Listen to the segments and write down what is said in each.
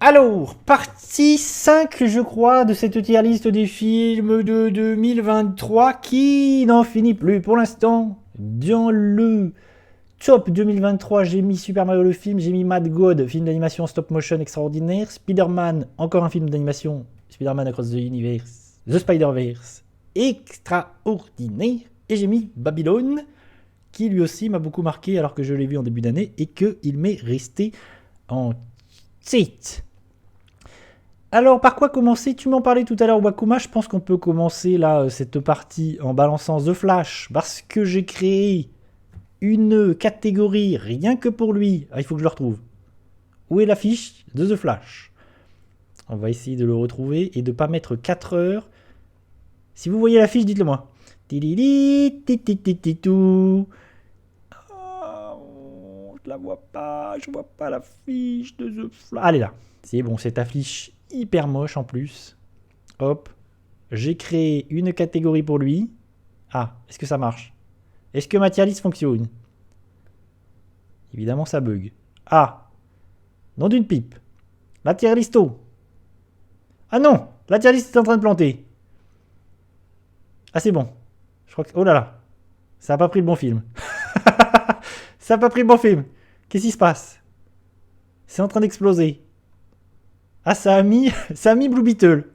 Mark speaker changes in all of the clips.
Speaker 1: Alors, partie 5, je crois, de cette tier list des films de 2023 qui n'en finit plus pour l'instant. Dans le top 2023, j'ai mis Super Mario le film, j'ai mis Mad God, film d'animation stop motion extraordinaire, Spider-Man, encore un film d'animation, Spider-Man Across the Universe, The Spider-Verse, extraordinaire, et j'ai mis Babylone, qui lui aussi m'a beaucoup marqué alors que je l'ai vu en début d'année et qu'il m'est resté en tête. Alors, par quoi commencer? Tu m'en parlais tout à l'heure, Wakuma. Je pense qu'on peut commencer là cette partie en balançant The Flash parce que j'ai créé une catégorie rien que pour lui. Ah, il faut que je le retrouve. Où est l'affiche de The Flash? On va essayer de le retrouver et de ne pas mettre 4 heures. Si vous voyez l'affiche, dites-le moi. Oh, je la vois pas, je vois pas l'affiche de The Flash. Allez là, c'est bon, cette affiche hyper moche en plus. Hop, j'ai créé une catégorie pour lui. Ah, est-ce que ça marche? Est-ce que ma tier list fonctionne? Évidemment, ça bug. Ah, nom d'une pipe. La tier listo. Ah non, la tier list est en train de planter. Ah, c'est bon. Je crois que... Oh là là, ça a pas pris le bon film. Ça a pas pris le bon film. Qu'est-ce qui se passe? C'est en train d'exploser. Ah, ça a mis Blue Beetle.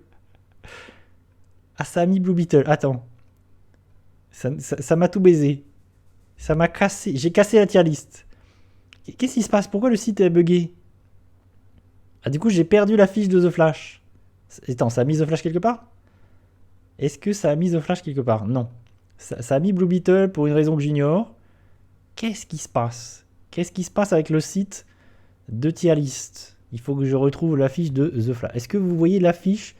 Speaker 1: Ah, ça a mis Blue Beetle. Attends. Ça m'a tout baisé. Ça m'a cassé. J'ai cassé la tier list. Qu'est-ce qui se passe? Pourquoi le site est buggé? Ah, du coup, j'ai perdu la fiche de The Flash. Attends, ça a mis The Flash quelque part? Est-ce que ça a mis The Flash quelque part? Non. Ça a mis Blue Beetle pour une raison que j'ignore. Qu'est-ce qui se passe? Qu'est-ce qui se passe avec le site de tier list? Il faut que je retrouve l'affiche de The Flash. Est-ce que vous voyez l'affiche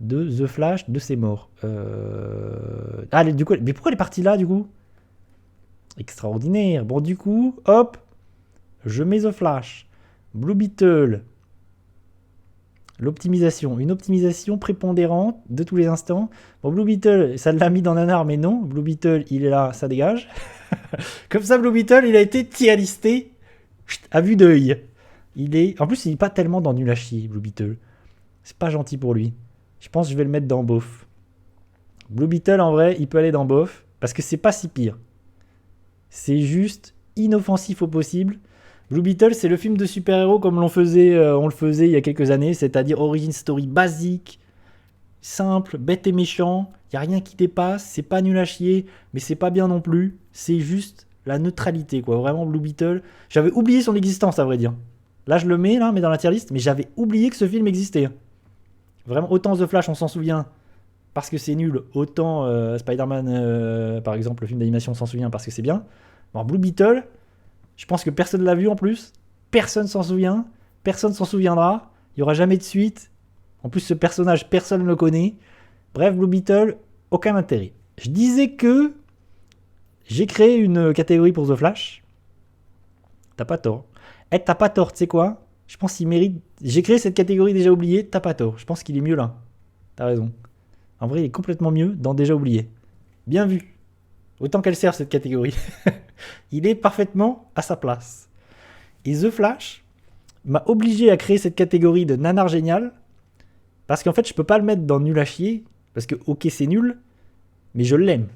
Speaker 1: de The Flash de ses morts? Ah, du coup, mais pourquoi elle est partie là, du coup? Extraordinaire. Bon, du coup, hop, je mets The Flash. Blue Beetle. L'optimisation. Une optimisation prépondérante de tous les instants. Bon, Blue Beetle, ça l'a mis dans Nanar, mais non. Blue Beetle, il est là, ça dégage. Comme ça, Blue Beetle, il a été tier listé à vue d'œil. En plus, il n'est pas tellement dans nul à chier, Blue Beetle. C'est pas gentil pour lui. Je pense que je vais le mettre dans bof. Blue Beetle, en vrai, il peut aller dans bof. Parce que c'est pas si pire. C'est juste inoffensif au possible. Blue Beetle, c'est le film de super-héros comme on le faisait il y a quelques années. C'est-à-dire origin story basique, simple, bête et méchant. Il n'y a rien qui dépasse. C'est pas nul à chier, mais c'est pas bien non plus. C'est juste la neutralité, quoi. Vraiment, Blue Beetle. J'avais oublié son existence, à vrai dire. Là, je le mets, là, mais dans la tier list. Mais j'avais oublié que ce film existait. Vraiment, autant The Flash, on s'en souvient parce que c'est nul. Autant Spider-Man, par exemple, le film d'animation, on s'en souvient parce que c'est bien. Bon, Blue Beetle, je pense que personne ne l'a vu en plus. Personne s'en souvient. Personne s'en souviendra. Il n'y aura jamais de suite. En plus, ce personnage, personne ne le connaît. Bref, Blue Beetle, aucun intérêt. Je disais que j'ai créé une catégorie pour The Flash. T'as pas tort. T'as pas tort, tu sais quoi? Je pense qu'il mérite... J'ai créé cette catégorie déjà oubliée, t'as pas tort. Je pense qu'il est mieux là. T'as raison. En vrai, il est complètement mieux dans déjà oublié. Bien vu. Autant qu'elle sert cette catégorie. Il est parfaitement à sa place. Et The Flash m'a obligé à créer cette catégorie de nanar génial. Parce qu'en fait, je peux pas le mettre dans nul à chier. Parce que, ok, c'est nul. Mais je l'aime.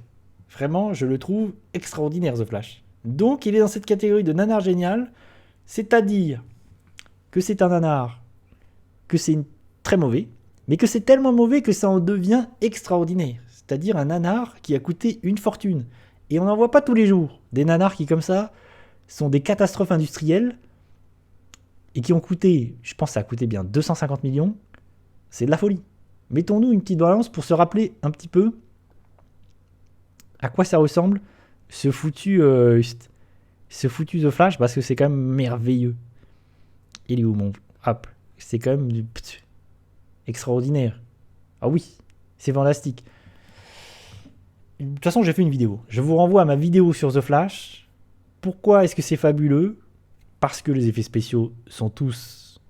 Speaker 1: Vraiment, je le trouve extraordinaire, The Flash. Donc, il est dans cette catégorie de nanar génial. C'est-à-dire que c'est un nanar, que c'est très mauvais, mais que c'est tellement mauvais que ça en devient extraordinaire. C'est-à-dire un nanar qui a coûté une fortune. Et on n'en voit pas tous les jours. Des nanars qui, comme ça, sont des catastrophes industrielles et qui ont coûté, je pense que ça a coûté bien 250 millions. C'est de la folie. Mettons-nous une petite balance pour se rappeler un petit peu à quoi ça ressemble ce foutu The Flash, parce que c'est quand même merveilleux. Il est où mon... Hop, c'est quand même extraordinaire. Ah oui, c'est fantastique. De toute façon, j'ai fait une vidéo. Je vous renvoie à ma vidéo sur The Flash. Pourquoi est-ce que c'est fabuleux? Parce que les effets spéciaux sont tous...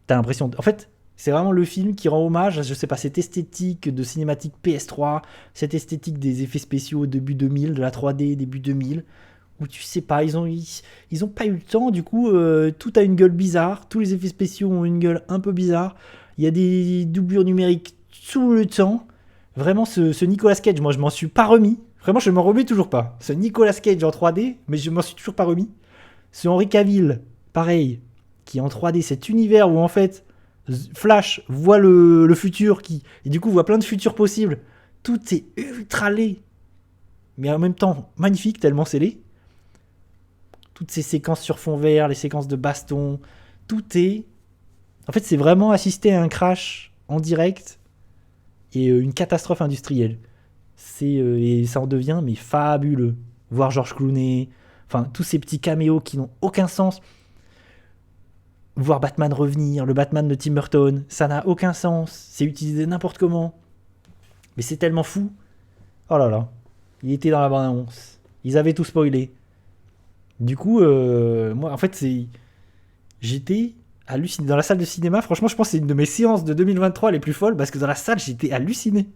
Speaker 1: T'as l'impression... En fait, c'est vraiment le film qui rend hommage à, je sais pas, cette esthétique de cinématique PS3, cette esthétique des effets spéciaux début 2000, de la 3D début 2000, où tu sais pas, ils ont pas eu le temps, du coup, tout a une gueule bizarre, tous les effets spéciaux ont une gueule un peu bizarre, il y a des doublures numériques tout le temps. Vraiment, ce Nicolas Cage, moi je m'en suis pas remis. Vraiment, je m'en remets toujours pas. Ce Nicolas Cage en 3D, mais je m'en suis toujours pas remis. Ce Henry Cavill, pareil, qui est en 3D, cet univers où en fait Flash voit le futur, et du coup voit plein de futurs possibles. Tout est ultra laid, mais en même temps magnifique, tellement c'est laid. Toutes ces séquences sur fond vert, les séquences de baston, tout est... En fait, c'est vraiment assister à un crash en direct et une catastrophe industrielle. Et ça en devient mais fabuleux. Voir George Clooney, enfin tous ces petits caméos qui n'ont aucun sens. Voir Batman revenir, le Batman de Tim Burton, ça n'a aucun sens. C'est utilisé n'importe comment. Mais c'est tellement fou. Oh là là. Il était dans la bande-annonce. Ils avaient tout spoilé. Du coup, moi, en fait, j'étais halluciné. Dans la salle de cinéma, franchement, je pense que c'est une de mes séances de 2023 les plus folles, parce que dans la salle, j'étais halluciné.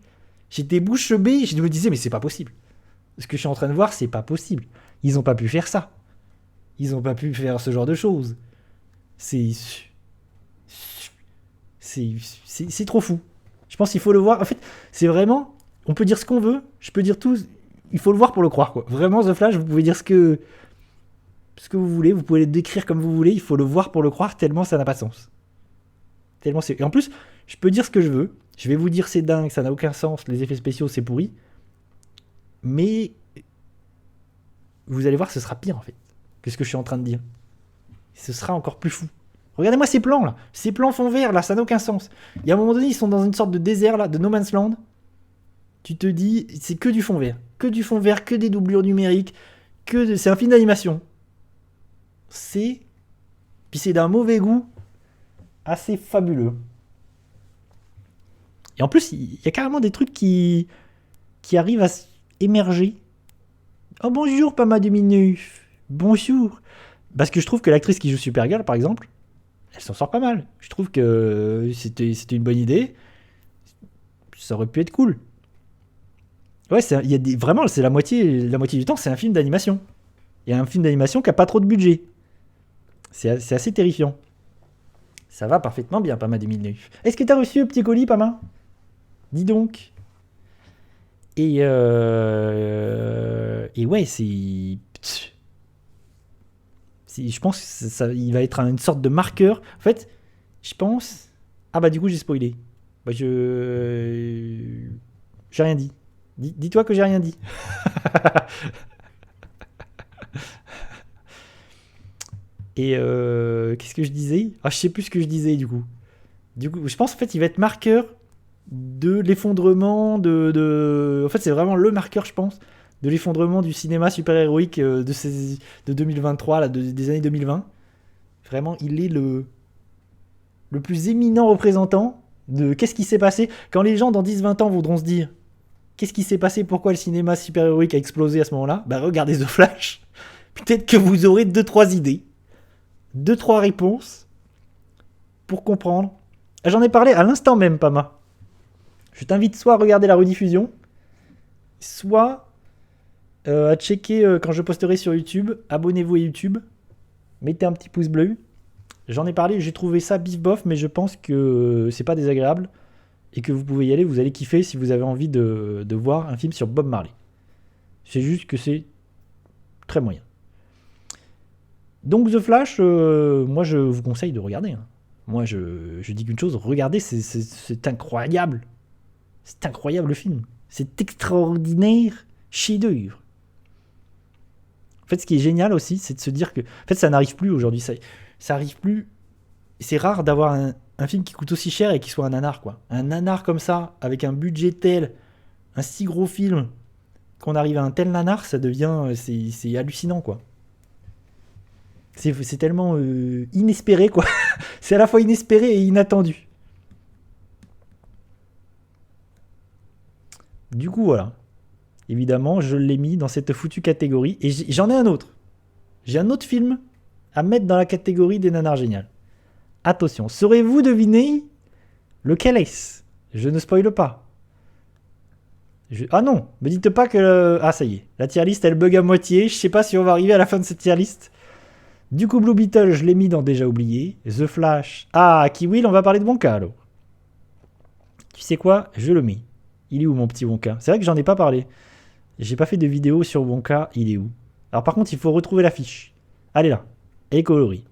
Speaker 1: J'étais bouche bée, je me disais, mais c'est pas possible. Ce que je suis en train de voir, c'est pas possible. Ils ont pas pu faire ça. Ils ont pas pu faire ce genre de choses. C'est trop fou. Je pense qu'il faut le voir. En fait, c'est vraiment... On peut dire ce qu'on veut, je peux dire tout. Il faut le voir pour le croire, quoi. Vraiment, The Flash, vous pouvez dire ce que vous voulez, vous pouvez le décrire comme vous voulez, il faut le voir pour le croire, tellement ça n'a pas de sens. Tellement c'est... Et en plus, je peux dire ce que je veux, je vais vous dire c'est dingue, ça n'a aucun sens, les effets spéciaux c'est pourri, mais vous allez voir, ce sera pire en fait, que ce que je suis en train de dire. Ce sera encore plus fou. Regardez-moi ces plans là, ces plans fond vert là, ça n'a aucun sens. Il y a un moment donné, ils sont dans une sorte de désert là, de No Man's Land. Tu te dis, c'est que du fond vert, que des doublures numériques, c'est un film d'animation. Puis c'est d'un mauvais goût assez fabuleux. Et en plus, il y a carrément des trucs qui arrivent à émerger. Oh bonjour, Pama Demineuf. Bonjour. Parce que je trouve que l'actrice qui joue Supergirl, par exemple, elle s'en sort pas mal. Je trouve que c'était une bonne idée. Ça aurait pu être cool. Ouais, vraiment, c'est la moitié du temps, c'est un film d'animation. Il y a un film d'animation qui a pas trop de budget. C'est assez terrifiant. Ça va parfaitement bien, Pama 2009. Est-ce que t'as reçu le petit colis, Pama? Dis donc. Et ouais, je pense que il va être une sorte de marqueur. En fait, je pense... Ah bah du coup, j'ai spoilé. Bah j'ai rien dit. Dis-toi que j'ai rien dit. Et qu'est-ce que je disais? Ah, je sais plus ce que je disais du coup. Je pense en fait il va être marqueur de l'effondrement En fait c'est vraiment le marqueur je pense de l'effondrement du cinéma super-héroïque de 2023, là, des années 2020. Vraiment il est le plus éminent représentant de qu'est-ce qui s'est passé. Quand les gens dans 10-20 ans voudront se dire qu'est-ce qui s'est passé, pourquoi le cinéma super-héroïque a explosé à ce moment-là, bah regardez The Flash. Peut-être que vous aurez 2-3 idées. 2-3 réponses pour comprendre. J'en ai parlé à l'instant même, Pama. Je t'invite soit à regarder la rediffusion, soit à checker quand je posterai sur YouTube. Abonnez-vous à YouTube. Mettez un petit pouce bleu. J'en ai parlé, j'ai trouvé ça bif bof, mais je pense que c'est pas désagréable et que vous pouvez y aller, vous allez kiffer si vous avez envie de voir un film sur Bob Marley. C'est juste que c'est très moyen. Donc The Flash, moi je vous conseille de regarder. Hein. Moi je dis qu'une chose, regardez, c'est incroyable. C'est incroyable le film. C'est extraordinaire chef-d'œuvre. En fait, ce qui est génial aussi, c'est de se dire que... En fait, ça n'arrive plus aujourd'hui. Ça arrive plus... C'est rare d'avoir un film qui coûte aussi cher et qui soit un nanar, quoi. Un nanar comme ça, avec un budget tel, un si gros film, qu'on arrive à un tel nanar, ça devient... C'est hallucinant, quoi. C'est tellement inespéré, quoi. C'est à la fois inespéré et inattendu. Du coup, voilà. Évidemment, je l'ai mis dans cette foutue catégorie. Et j'en ai un autre. J'ai un autre film à mettre dans la catégorie des nanars géniales. Attention, saurez-vous deviner lequel est-ce? Je ne spoile pas. Ah non, me dites pas que... Ah ça y est, la tier list elle bug à moitié, je sais pas si on va arriver à la fin de cette tier list. Du coup Blue Beetle, je l'ai mis dans déjà oublié. The Flash... Ah, Kiwill, on va parler de Wonka alors. Tu sais quoi? Je le mets. Il est où mon petit Wonka? C'est vrai que j'en ai pas parlé. J'ai pas fait de vidéo sur Wonka, il est où? Alors par contre, il faut retrouver l'affiche. Elle est là. Elle est colorie.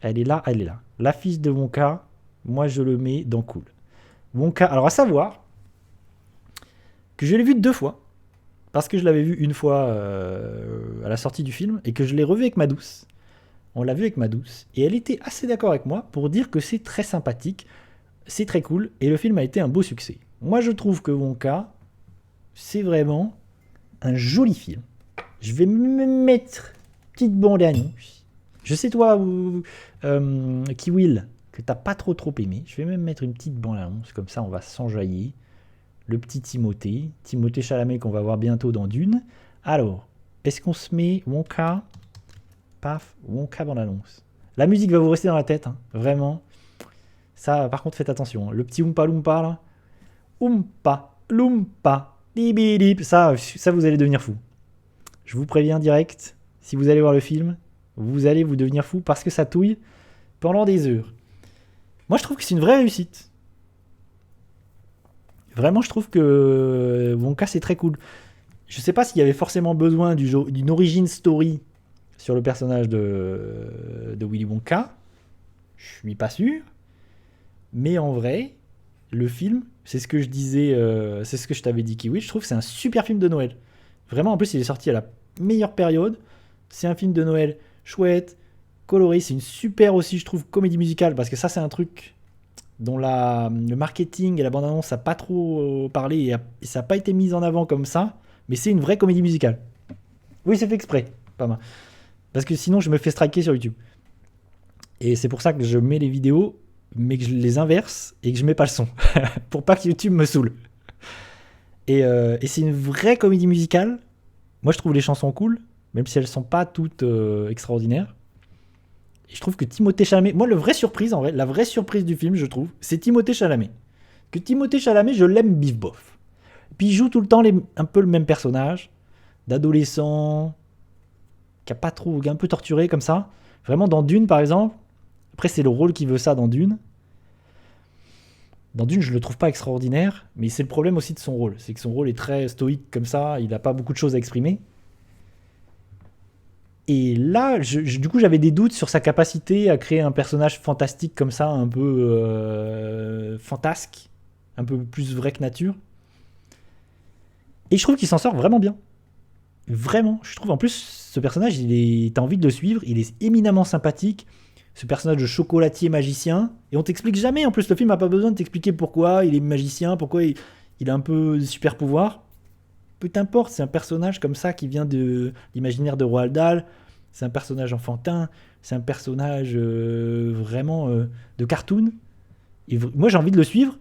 Speaker 1: Elle est là, elle est là. L'affiche de Wonka, moi je le mets dans cool. Wonka, alors à savoir que je l'ai vu 2 fois. Parce que je l'avais vu une fois à la sortie du film et que je l'ai revu avec ma douce. On l'a vu avec ma douce et elle était assez d'accord avec moi pour dire que c'est très sympathique, c'est très cool et le film a été un beau succès. Moi je trouve que Wonka, c'est vraiment un joli film. Je vais me mettre petite bande annonce. Je sais toi, Kiwill, que t'as pas trop aimé. Je vais même mettre une petite bande annonce, comme ça on va s'enjailler. Le petit Timothée Chalamet qu'on va voir bientôt dans Dune. Alors, est-ce qu'on se met Wonka? Paf, Wonka bande annonce. La musique va vous rester dans la tête, hein, vraiment. Ça, par contre, faites attention. Hein. Le petit Oompa Loompa là. Oompa Loompa. Dibidip. Ça, vous allez devenir fou. Je vous préviens direct, si vous allez voir le film, vous allez vous devenir fou parce que ça touille pendant des heures. Moi, je trouve que c'est une vraie réussite. Vraiment, je trouve que Wonka, c'est très cool. Je sais pas s'il y avait forcément besoin d'une origin story sur le personnage de Willy Wonka. Je suis pas sûr. Mais en vrai, le film, c'est ce que je disais, c'est ce que je t'avais dit, Kiwi. Je trouve que c'est un super film de Noël. Vraiment, en plus, il est sorti à la meilleure période. C'est un film de Noël chouette, coloré. C'est une super aussi, je trouve, comédie musicale. Parce que ça, c'est un truc dont le marketing et la bande-annonce n'a pas trop parlé et ça n'a pas été mis en avant comme ça. Mais c'est une vraie comédie musicale. Oui, c'est fait exprès. Pas mal. Parce que sinon, je me fais striker sur YouTube. Et c'est pour ça que je mets les vidéos, mais que je les inverse et que je mets pas le son. Pour pas que YouTube me saoule. Et c'est une vraie comédie musicale. Moi, je trouve les chansons cool, même si elles sont pas toutes extraordinaires. Et je trouve que Timothée Chalamet... Moi, la vraie surprise du film, je trouve, c'est Timothée Chalamet. Que Timothée Chalamet, je l'aime bif bof. Puis il joue tout le temps un peu le même personnage, d'adolescent, qui est un peu torturé comme ça. Vraiment, dans Dune, par exemple. Après, c'est le rôle qui veut ça dans Dune. Dans Dune, je le trouve pas extraordinaire, mais c'est le problème aussi de son rôle. C'est que son rôle est très stoïque comme ça, il n'a pas beaucoup de choses à exprimer. Et là, du coup, j'avais des doutes sur sa capacité à créer un personnage fantastique comme ça, un peu fantasque, un peu plus vrai que nature. Et je trouve qu'il s'en sort vraiment bien. Vraiment, je trouve en plus, ce personnage, t'as envie de le suivre, il est éminemment sympathique. Ce personnage de chocolatier magicien, et on t'explique jamais, en plus le film n'a pas besoin de t'expliquer pourquoi il est magicien, pourquoi il a un peu de super pouvoir. Peu importe, c'est un personnage comme ça qui vient de l'imaginaire de Roald Dahl, c'est un personnage enfantin, c'est un personnage vraiment de cartoon. Et moi j'ai envie de le suivre,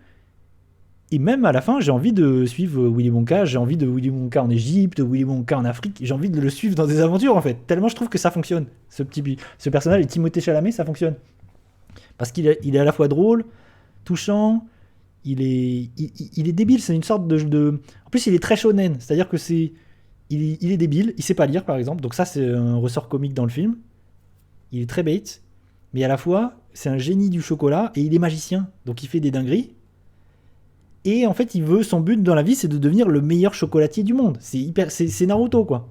Speaker 1: et même à la fin j'ai envie de suivre Willy Wonka, j'ai envie de Willy Wonka en Égypte, Willy Wonka en Afrique, j'ai envie de le suivre dans des aventures en fait, tellement je trouve que ça fonctionne, ce personnage, et Timothée Chalamet, ça fonctionne. Parce qu'il est à la fois drôle, touchant, il est débile, c'est une sorte de... En plus il est très shonen, c'est-à-dire que il est débile, il sait pas lire par exemple, donc ça c'est un ressort comique dans le film, il est très bête, mais à la fois c'est un génie du chocolat et il est magicien, donc il fait des dingueries. Et en fait, son but dans la vie, c'est de devenir le meilleur chocolatier du monde. C'est Naruto, quoi.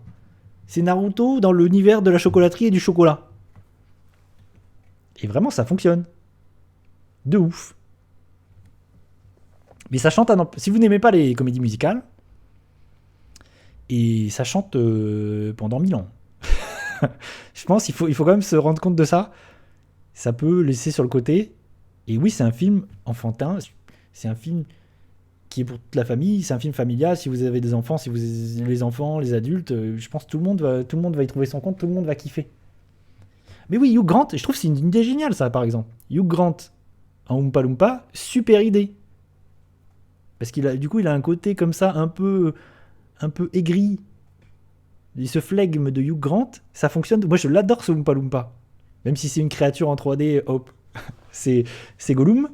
Speaker 1: C'est Naruto dans l'univers de la chocolaterie et du chocolat. Et vraiment, ça fonctionne. De ouf. Mais ça chante si vous n'aimez pas les comédies musicales, et ça chante pendant 1000 ans. Je pense qu'il faut quand même se rendre compte de ça. Ça peut laisser sur le côté. Et oui, c'est un film enfantin. C'est un film qui est pour toute la famille, c'est un film familial, si vous avez des enfants, si vous avez les enfants, les adultes, je pense que tout le monde va y trouver son compte, tout le monde va kiffer. Mais oui, Hugh Grant, je trouve que c'est une idée géniale ça par exemple. Hugh Grant en Oompa Loompa, super idée. Parce qu'il a un côté comme ça un peu aigri. Et ce flegme de Hugh Grant, ça fonctionne. Moi je l'adore ce Oompa Loompa. Même si c'est une créature en 3D, hop, c'est Gollum.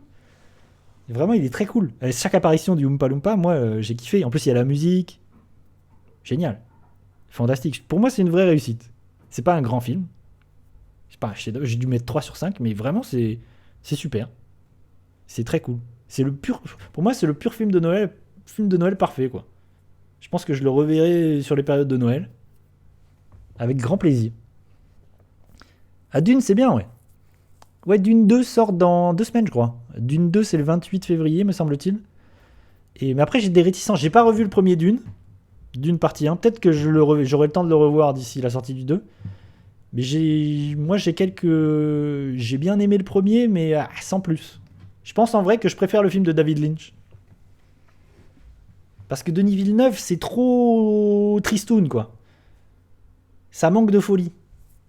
Speaker 1: Vraiment, il est très cool. Chaque apparition du Oompa Loompa, moi, j'ai kiffé. En plus, il y a la musique. Génial. Fantastique. Pour moi, c'est une vraie réussite. C'est pas un grand film. C'est pas un chef-d'œuvre. J'ai dû mettre 3 sur 5, mais vraiment, c'est super. C'est très cool. C'est le pur. Pour moi, c'est le pur film de Noël parfait, quoi. Je pense que je le reverrai sur les périodes de Noël. Avec grand plaisir. Ah, Dune, c'est bien, ouais. Ouais, Dune 2 sort dans 2 semaines, je crois. Dune 2, c'est le 28 février, me semble-t-il. Mais après, j'ai des réticences. J'ai pas revu le premier Dune. Dune partie 1. Peut-être que j'aurai le temps de le revoir d'ici la sortie du 2. Mais moi, j'ai bien aimé le premier, mais sans plus. Je pense en vrai que je préfère le film de David Lynch. Parce que Denis Villeneuve, c'est trop tristoun, quoi. Ça manque de folie.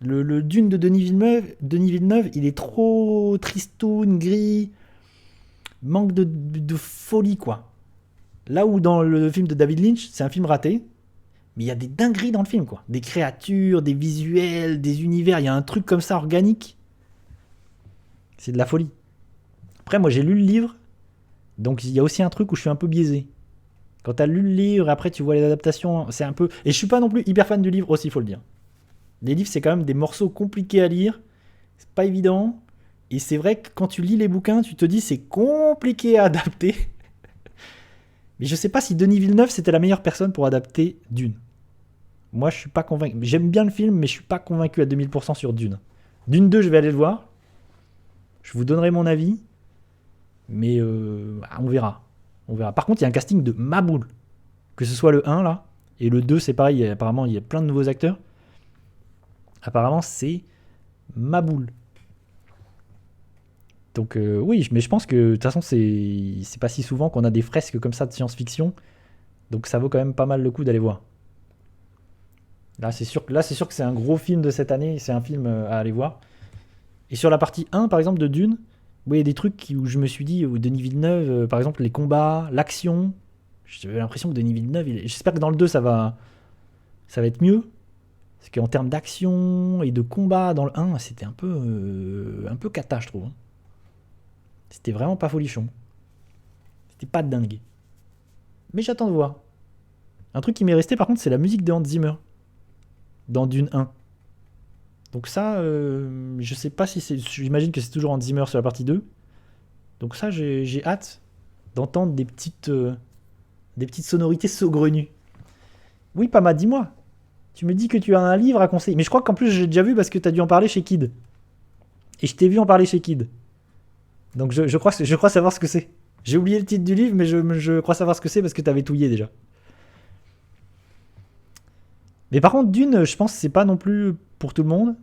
Speaker 1: Le Dune de Denis Villeneuve, il est trop tristoun, gris. Manque de folie, quoi. Là où dans le film de David Lynch, c'est un film raté, mais il y a des dingueries dans le film, quoi. Des créatures, des visuels, des univers. Il y a un truc comme ça organique. C'est de la folie. Après, moi, j'ai lu le livre, donc il y a aussi un truc où je suis un peu biaisé. Quand t'as lu le livre, après tu vois les adaptations, c'est un peu. Et je suis pas non plus hyper fan du livre aussi, faut le dire. Les livres, c'est quand même des morceaux compliqués à lire. C'est pas évident. Et c'est vrai que quand tu lis les bouquins, tu te dis c'est compliqué à adapter. Mais je sais pas si Denis Villeneuve c'était la meilleure personne pour adapter Dune. Moi, je suis pas convaincu. J'aime bien le film, mais je suis pas convaincu à 2000% sur Dune. Dune 2, je vais aller le voir. Je vous donnerai mon avis. Mais on verra. On verra. Par contre, il y a un casting de Maboul. Que ce soit le 1 là, et le 2, c'est pareil. Apparemment, il y a plein de nouveaux acteurs. Apparemment, c'est Maboul. Donc oui, mais je pense que de toute façon, c'est pas si souvent qu'on a des fresques comme ça de science-fiction. Donc ça vaut quand même pas mal le coup d'aller voir. Là, c'est sûr que c'est un gros film de cette année. C'est un film à aller voir. Et sur la partie 1, par exemple, de Dune, il y a des trucs où je me suis dit, où Denis Villeneuve, par exemple, les combats, l'action, j'avais l'impression que Denis Villeneuve, j'espère que dans le 2, ça va être mieux. Parce qu'en termes d'action et de combat dans le 1, c'était un peu cata, je trouve. Hein. C'était vraiment pas folichon. C'était pas dingue. Mais j'attends de voir. Un truc qui m'est resté, par contre, c'est la musique de Hans Zimmer. Dans Dune 1. Donc ça, je sais pas si c'est. J'imagine que c'est toujours Hans Zimmer sur la partie 2. Donc ça, j'ai hâte d'entendre des petites sonorités saugrenues. Oui, Pama, dis-moi. Tu me dis que tu as un livre à conseiller. Mais je crois qu'en plus, j'ai déjà vu parce que tu as dû en parler chez Kid. Et je t'ai vu en parler chez Kid. Donc je crois savoir ce que c'est. J'ai oublié le titre du livre, mais je crois savoir ce que c'est parce que tu avais touillé déjà. Mais par contre, Dune, je pense que c'est pas non plus pour tout le monde.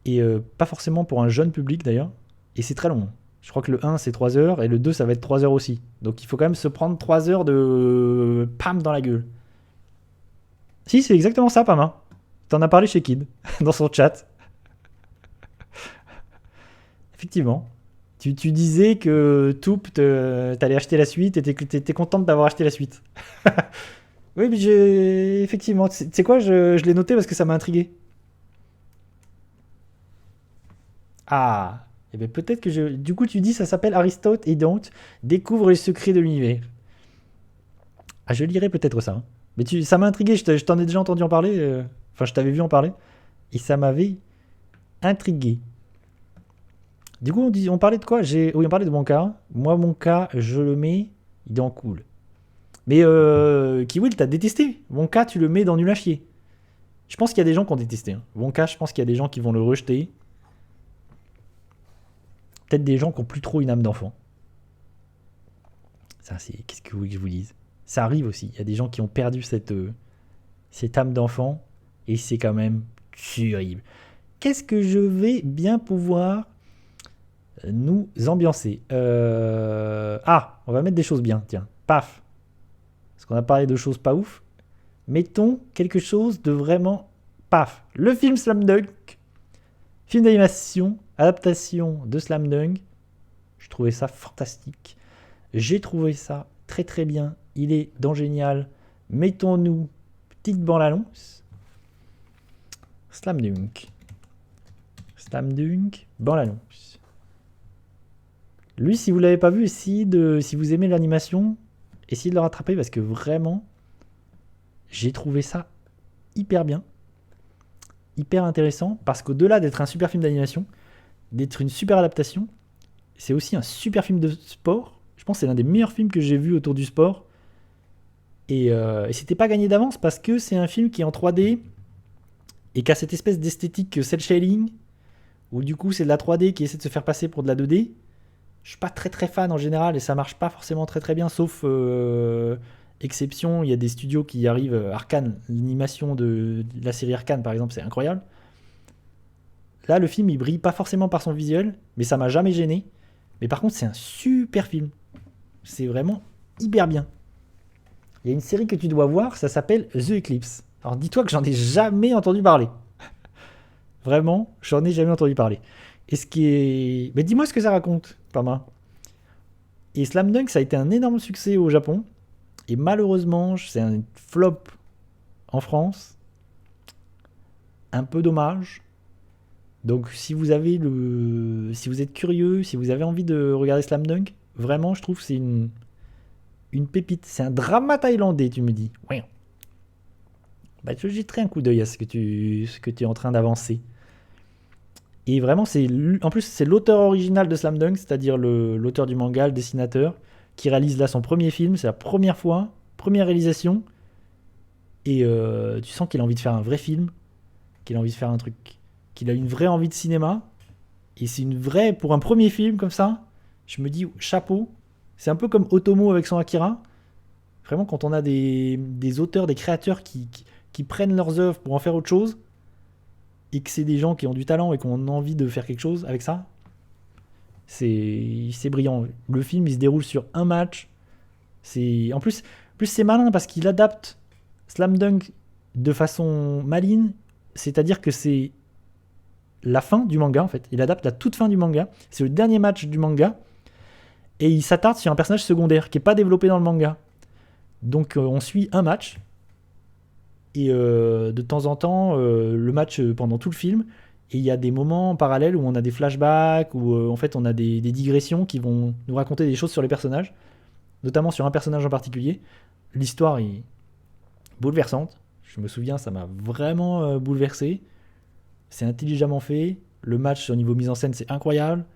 Speaker 1: Et pas forcément pour un jeune public d'ailleurs. Et c'est très long. Je crois que le 1 c'est 3 heures et le 2 ça va être 3 heures aussi. Donc il faut quand même se prendre 3 heures de pam dans la gueule. Si, c'est exactement ça, Pama. T'en as parlé chez Kid, dans son chat. Effectivement. Tu disais que Toup, t'allais acheter la suite et t'étais contente d'avoir acheté la suite. Oui, mais effectivement. Tu sais quoi, je l'ai noté parce que ça m'a intrigué. Ah, eh bien peut-être que je. Du coup, tu dis ça s'appelle Aristote et donc découvre les secrets de l'univers. Ah, je lirai peut-être ça. Hein. Mais ça m'a intrigué. Je t'en ai déjà entendu en parler. Enfin, je t'avais vu en parler et ça m'avait intrigué. Du coup, on parlait de quoi? Oui, on parlait de mon cas. Moi, mon cas, je le mets dans cool. Mais Kiwil, t'as détesté. Mon cas, tu le mets dans nul à chier. Je pense qu'il y a des gens qui ont détesté. Hein. Mon cas, je pense qu'il y a des gens qui vont le rejeter. Peut-être des gens qui ont plus trop une âme d'enfant. Ça, c'est. Qu'est-ce que vous voulez que je vous dise? Ça arrive aussi. Il y a des gens qui ont perdu cette âme d'enfant. Et c'est quand même terrible. Qu'est-ce que je vais bien pouvoir nous ambiancer Ah, on va mettre des choses bien. Tiens, paf. Parce qu'on a parlé de choses pas ouf. Mettons quelque chose de vraiment paf. Le film Slam Dunk. Film d'animation, adaptation de Slam Dunk. Je trouvais ça fantastique. J'ai trouvé ça très très bien. Il est dans Génial. Mettons-nous petite bande-annonce. Slam Dunk. Slam Dunk, bande-annonce. Lui, si vous l'avez pas vu, si vous aimez l'animation, essayez de le rattraper parce que vraiment, j'ai trouvé ça hyper bien, hyper intéressant parce qu'au-delà d'être un super film d'animation, d'être une super adaptation, c'est aussi un super film de sport. Je pense que c'est l'un des meilleurs films que j'ai vu autour du sport. Et c'était pas gagné d'avance parce que c'est un film qui est en 3D et qui a cette espèce d'esthétique cel shading où du coup c'est de la 3D qui essaie de se faire passer pour de la 2D. Je suis pas très très fan en général et ça marche pas forcément très très bien, sauf exception. Il y a des studios qui arrivent. Arcane, l'animation de la série Arcane par exemple, c'est incroyable. Là, le film il brille pas forcément par son visuel, mais ça m'a jamais gêné. Mais par contre, c'est un super film. C'est vraiment hyper bien. Il y a une série que tu dois voir, ça s'appelle The Eclipse. Alors dis-toi que j'en ai jamais entendu parler. Vraiment, j'en ai jamais entendu parler. Et ce qui est. Mais dis-moi ce que ça raconte, Pama. Et Slam Dunk, ça a été un énorme succès au Japon. Et malheureusement, c'est un flop en France. Un peu dommage. Donc si vous avez si vous êtes curieux, si vous avez envie de regarder Slam Dunk, vraiment, je trouve que c'est une pépite. C'est un drama thaïlandais, tu me dis. Ouais. Bah, je jetterai un coup d'œil à ce que tu es en train d'avancer. Et vraiment, en plus, c'est l'auteur original de Slam Dunk, c'est-à-dire l'auteur du manga, le dessinateur, qui réalise là son premier film. C'est la première fois, première réalisation. Et tu sens qu'il a envie de faire un vrai film, qu'il a envie de faire un truc, qu'il a une vraie envie de cinéma. Et c'est une vraie, pour un premier film comme ça, je me dis chapeau. C'est un peu comme Otomo avec son Akira. Vraiment, quand on a des auteurs, des créateurs qui prennent leurs œuvres pour en faire autre chose, et que c'est des gens qui ont du talent et qui ont envie de faire quelque chose avec ça, c'est brillant. Le film, il se déroule sur un match. En plus, c'est malin parce qu'il adapte Slam Dunk de façon maligne, c'est-à-dire que c'est la fin du manga, en fait. Il adapte la toute fin du manga. C'est le dernier match du manga. Et il s'attarde sur un personnage secondaire qui n'est pas développé dans le manga. Donc on suit un match. Et de temps en temps, le match pendant tout le film. Et il y a des moments parallèles où on a des flashbacks, où en fait on a des digressions qui vont nous raconter des choses sur les personnages. Notamment sur un personnage en particulier. L'histoire est bouleversante. Je me souviens, ça m'a vraiment bouleversé. C'est intelligemment fait. Le match au niveau mise en scène, c'est incroyable.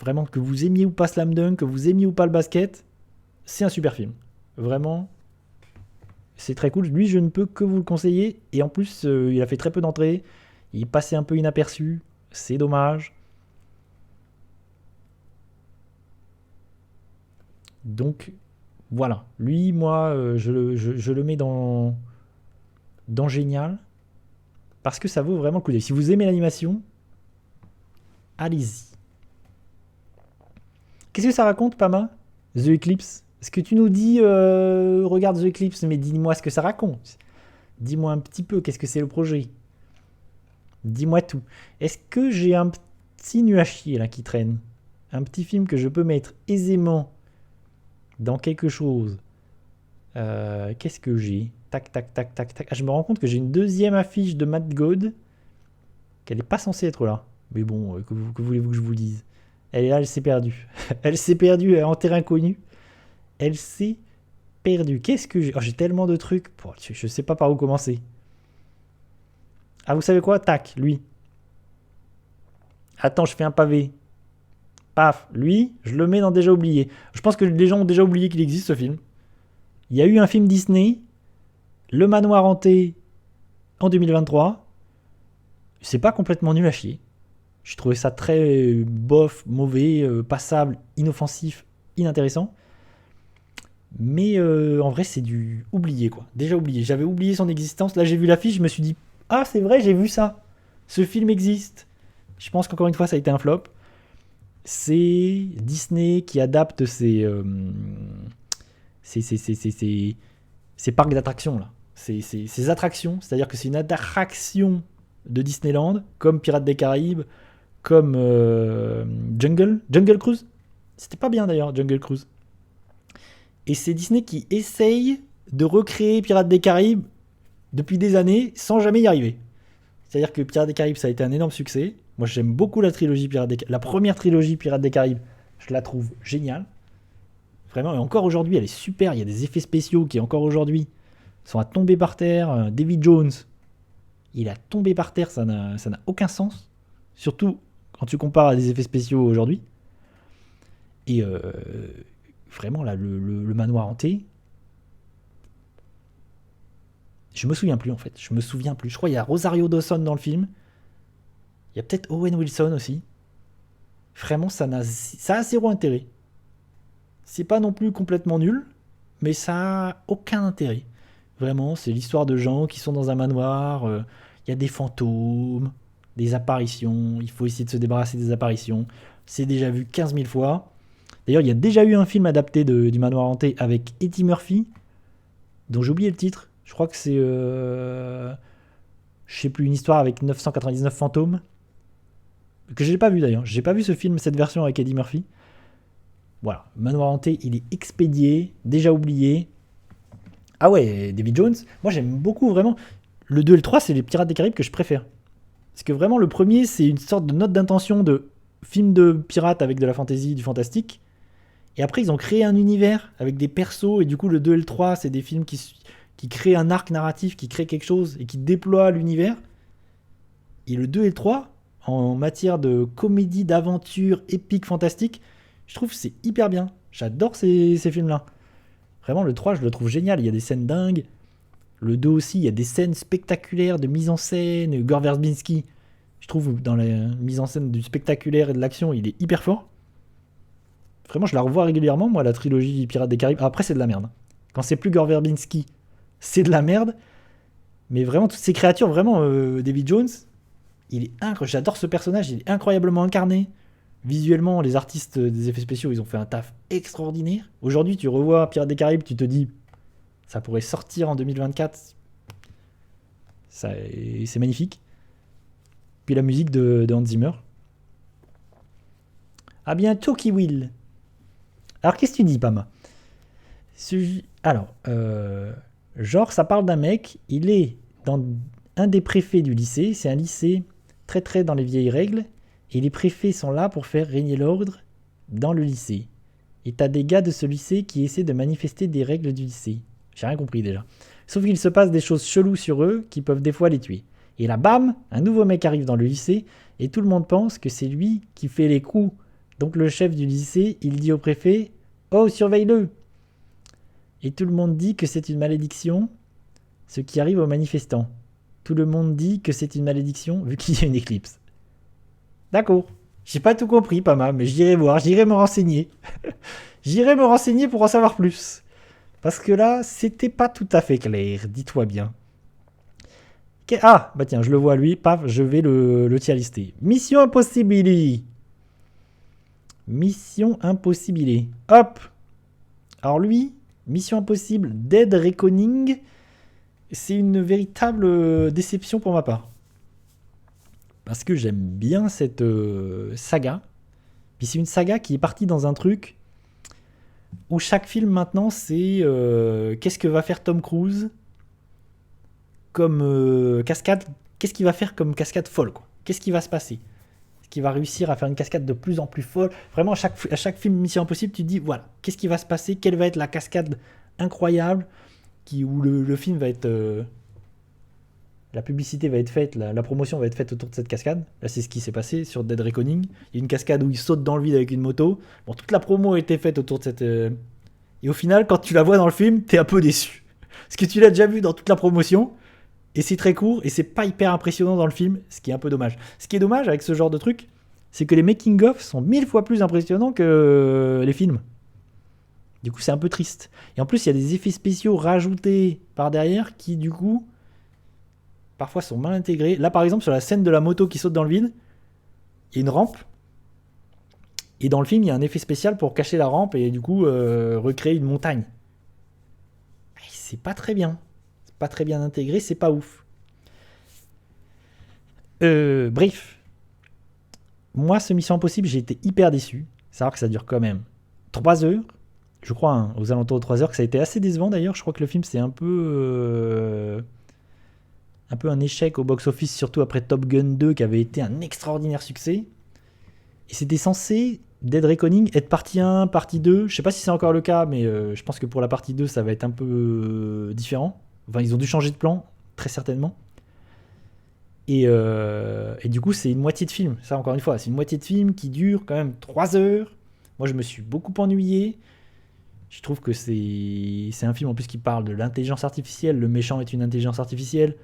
Speaker 1: Vraiment, que vous aimiez ou pas Slam Dunk, que vous aimiez ou pas le basket, c'est un super film. Vraiment, c'est très cool. Lui, je ne peux que vous le conseiller. Et en plus, il a fait très peu d'entrées. Il passait un peu inaperçu. C'est dommage. Donc, voilà. Lui, moi, je le mets dans génial. Parce que ça vaut vraiment le coup d'œil. Si vous aimez l'animation, allez-y. Qu'est-ce que ça raconte, Pama? The Eclipse. Est-ce que tu nous dis, regarde The Eclipse, mais dis-moi ce que ça raconte. Dis-moi un petit peu, qu'est-ce que c'est le projet? Dis-moi tout. Est-ce que j'ai un petit nul à chier là qui traîne? Un petit film que je peux mettre aisément dans quelque chose. Qu'est-ce que j'ai? Tac, tac, tac, tac, tac. Ah, je me rends compte que j'ai une deuxième affiche de Matt God, qu'elle n'est pas censée être là. Mais bon, que voulez-vous que je vous dise? Elle est là, elle s'est perdue. Elle s'est perdue, elle est en terrain connu. Elle s'est perdue. Qu'est-ce que j'ai? Oh, j'ai tellement de trucs. Je sais pas par où commencer. Ah, vous savez quoi? Tac, lui. Attends, je fais un pavé. Paf, lui, je le mets dans déjà oublié. Je pense que les gens ont déjà oublié qu'il existe ce film. Il y a eu un film Disney, Le Manoir Hanté, en 2023. C'est pas complètement nul à chier. J'ai trouvé ça très bof, mauvais, passable, inoffensif, inintéressant. Mais en vrai, c'est du oublié, quoi. Déjà oublié. J'avais oublié son existence. Là, j'ai vu l'affiche, je me suis dit, ah, c'est vrai, j'ai vu ça. Ce film existe. Je pense qu'encore une fois, ça a été un flop. C'est Disney qui adapte ses parcs d'attractions, là. Ces attractions. C'est-à-dire que c'est une attraction de Disneyland, comme Pirates des Caraïbes, comme Jungle Cruise. C'était pas bien d'ailleurs, Jungle Cruise. Et c'est Disney qui essaye de recréer Pirates des Caraïbes depuis des années sans jamais y arriver. C'est-à-dire que Pirates des Caraïbes, ça a été un énorme succès. Moi, j'aime beaucoup la trilogie la première trilogie Pirates des Caraïbes. Je la trouve géniale. Vraiment, et encore aujourd'hui, elle est super. Il y a des effets spéciaux qui, encore aujourd'hui, sont à tomber par terre. Davy Jones, il a tombé par terre, ça n'a aucun sens. Surtout quand tu compares à des effets spéciaux aujourd'hui. Et vraiment, là, le manoir hanté, je me souviens plus en fait. Je me souviens plus. Je crois qu'il y a Rosario Dawson dans le film. Il y a peut-être Owen Wilson aussi. Vraiment, ça a zéro intérêt. C'est pas non plus complètement nul, mais ça a aucun intérêt. Vraiment, c'est l'histoire de gens qui sont dans un manoir. Il y a des fantômes, des apparitions. Il faut essayer de se débarrasser des apparitions. C'est déjà vu 15 000 fois. D'ailleurs, il y a déjà eu un film adapté du manoir hanté avec Eddie Murphy, dont j'ai oublié le titre. Je crois que c'est, je sais plus, une histoire avec 999 fantômes. Que j'ai pas vu d'ailleurs. J'ai pas vu ce film, cette version avec Eddie Murphy. Voilà, Manoir hanté, il est expédié, déjà oublié. Ah ouais, David Jones, moi j'aime beaucoup vraiment. Le 2 et le 3, c'est les Pirates des Caraïbes que je préfère. Parce que vraiment, le premier, c'est une sorte de note d'intention de film de pirates avec de la fantasy, du fantastique. Et après, ils ont créé un univers avec des persos. Et du coup, le 2 et le 3, c'est des films qui créent un arc narratif, qui créent quelque chose et qui déploient l'univers. Et le 2 et le 3, en matière de comédie, d'aventure, épique, fantastique, je trouve que c'est hyper bien. J'adore ces films-là. Vraiment, le 3, je le trouve génial. Il y a des scènes dingues. Le 2 aussi, il y a des scènes spectaculaires de mise en scène. Gore Verbinski, je trouve, dans la mise en scène du spectaculaire et de l'action, il est hyper fort. Vraiment, je la revois régulièrement, moi, la trilogie Pirates des Caraïbes. Après, c'est de la merde. Quand c'est plus Gore Verbinski, c'est de la merde. Mais vraiment, toutes ces créatures, vraiment, David Jones, il est incroyable. J'adore ce personnage, il est incroyablement incarné. Visuellement, les artistes des effets spéciaux, ils ont fait un taf extraordinaire. Aujourd'hui, tu revois Pirates des Caraïbes, tu te dis, ça pourrait sortir en 2024. C'est magnifique. Puis la musique de Hans Zimmer. À bientôt, Kiwill. Alors, qu'est-ce que tu dis, Pama? Alors, genre, ça parle d'un mec, il est dans un des préfets du lycée. C'est un lycée très dans les vieilles règles. Et les préfets sont là pour faire régner l'ordre dans le lycée. Et t'as des gars de ce lycée qui essaient de manifester des règles du lycée. J'ai rien compris déjà. Sauf qu'il se passe des choses cheloues sur eux qui peuvent des fois les tuer. Et là, bam, un nouveau mec arrive dans le lycée et tout le monde pense que c'est lui qui fait les coups. Donc le chef du lycée, il dit au préfet « Oh, surveille-le !» Et tout le monde dit que c'est une malédiction, ce qui arrive aux manifestants. Tout le monde dit que c'est une malédiction vu qu'il y a une éclipse. D'accord. J'ai pas tout compris, Pama, mais j'irai voir, j'irai me renseigner. J'irai me renseigner pour en savoir plus. Parce que là, c'était pas tout à fait clair, dis-toi bien. Ah, bah tiens, je le vois lui, paf, je vais le tier lister. Mission Impossible. Mission Impossible. Hop. Alors lui, Mission Impossible Dead Reckoning, c'est une véritable déception pour ma part. Parce que j'aime bien cette saga. Puis c'est une saga qui est partie dans un truc où chaque film maintenant c'est qu'est-ce que va faire Tom Cruise comme cascade, qu'est-ce qu'il va faire comme cascade folle, quoi. Qu'est-ce qui va se passer? Est-ce qu'il va réussir à faire une cascade de plus en plus folle? Vraiment, à chaque film Mission Impossible, tu te dis, voilà, qu'est-ce qui va se passer? Quelle va être la cascade incroyable où le film va être... la publicité va être faite, la promotion va être faite autour de cette cascade. Là, c'est ce qui s'est passé sur Dead Reckoning. Il y a une cascade où il saute dans le vide avec une moto. Bon, toute la promo a été faite autour de cette... Et au final, quand tu la vois dans le film, t'es un peu déçu. Parce que tu l'as déjà vu dans toute la promotion. Et c'est très court, et c'est pas hyper impressionnant dans le film, ce qui est un peu dommage. Ce qui est dommage avec ce genre de truc, c'est que les making-of sont 1000 fois plus impressionnants que les films. Du coup, c'est un peu triste. Et en plus, il y a des effets spéciaux rajoutés par derrière qui, du coup, parfois sont mal intégrés. Là, par exemple, sur la scène de la moto qui saute dans le vide, il y a une rampe. Et dans le film, il y a un effet spécial pour cacher la rampe et du coup, recréer une montagne. Et c'est pas très bien. Pas très bien intégré, c'est pas ouf. Bref. Moi, ce Mission Impossible, j'ai été hyper déçu. Savoir que ça dure quand même 3 heures. Je crois, hein, aux alentours de 3 heures, que ça a été assez décevant d'ailleurs. Je crois que le film, c'est un peu... un peu un échec au box-office, surtout après Top Gun 2 qui avait été un extraordinaire succès. Et c'était censé, Dead Reckoning, être partie 1, partie 2. Je sais pas si c'est encore le cas, mais je pense que pour la partie 2, ça va être un peu différent. Enfin, ils ont dû changer de plan, très certainement. Et du coup, c'est une moitié de film. Ça, encore une fois, c'est une moitié de film qui dure quand même 3 heures. Moi, je me suis beaucoup ennuyé. Je trouve que c'est un film en plus qui parle de l'intelligence artificielle. Le méchant est une intelligence artificielle.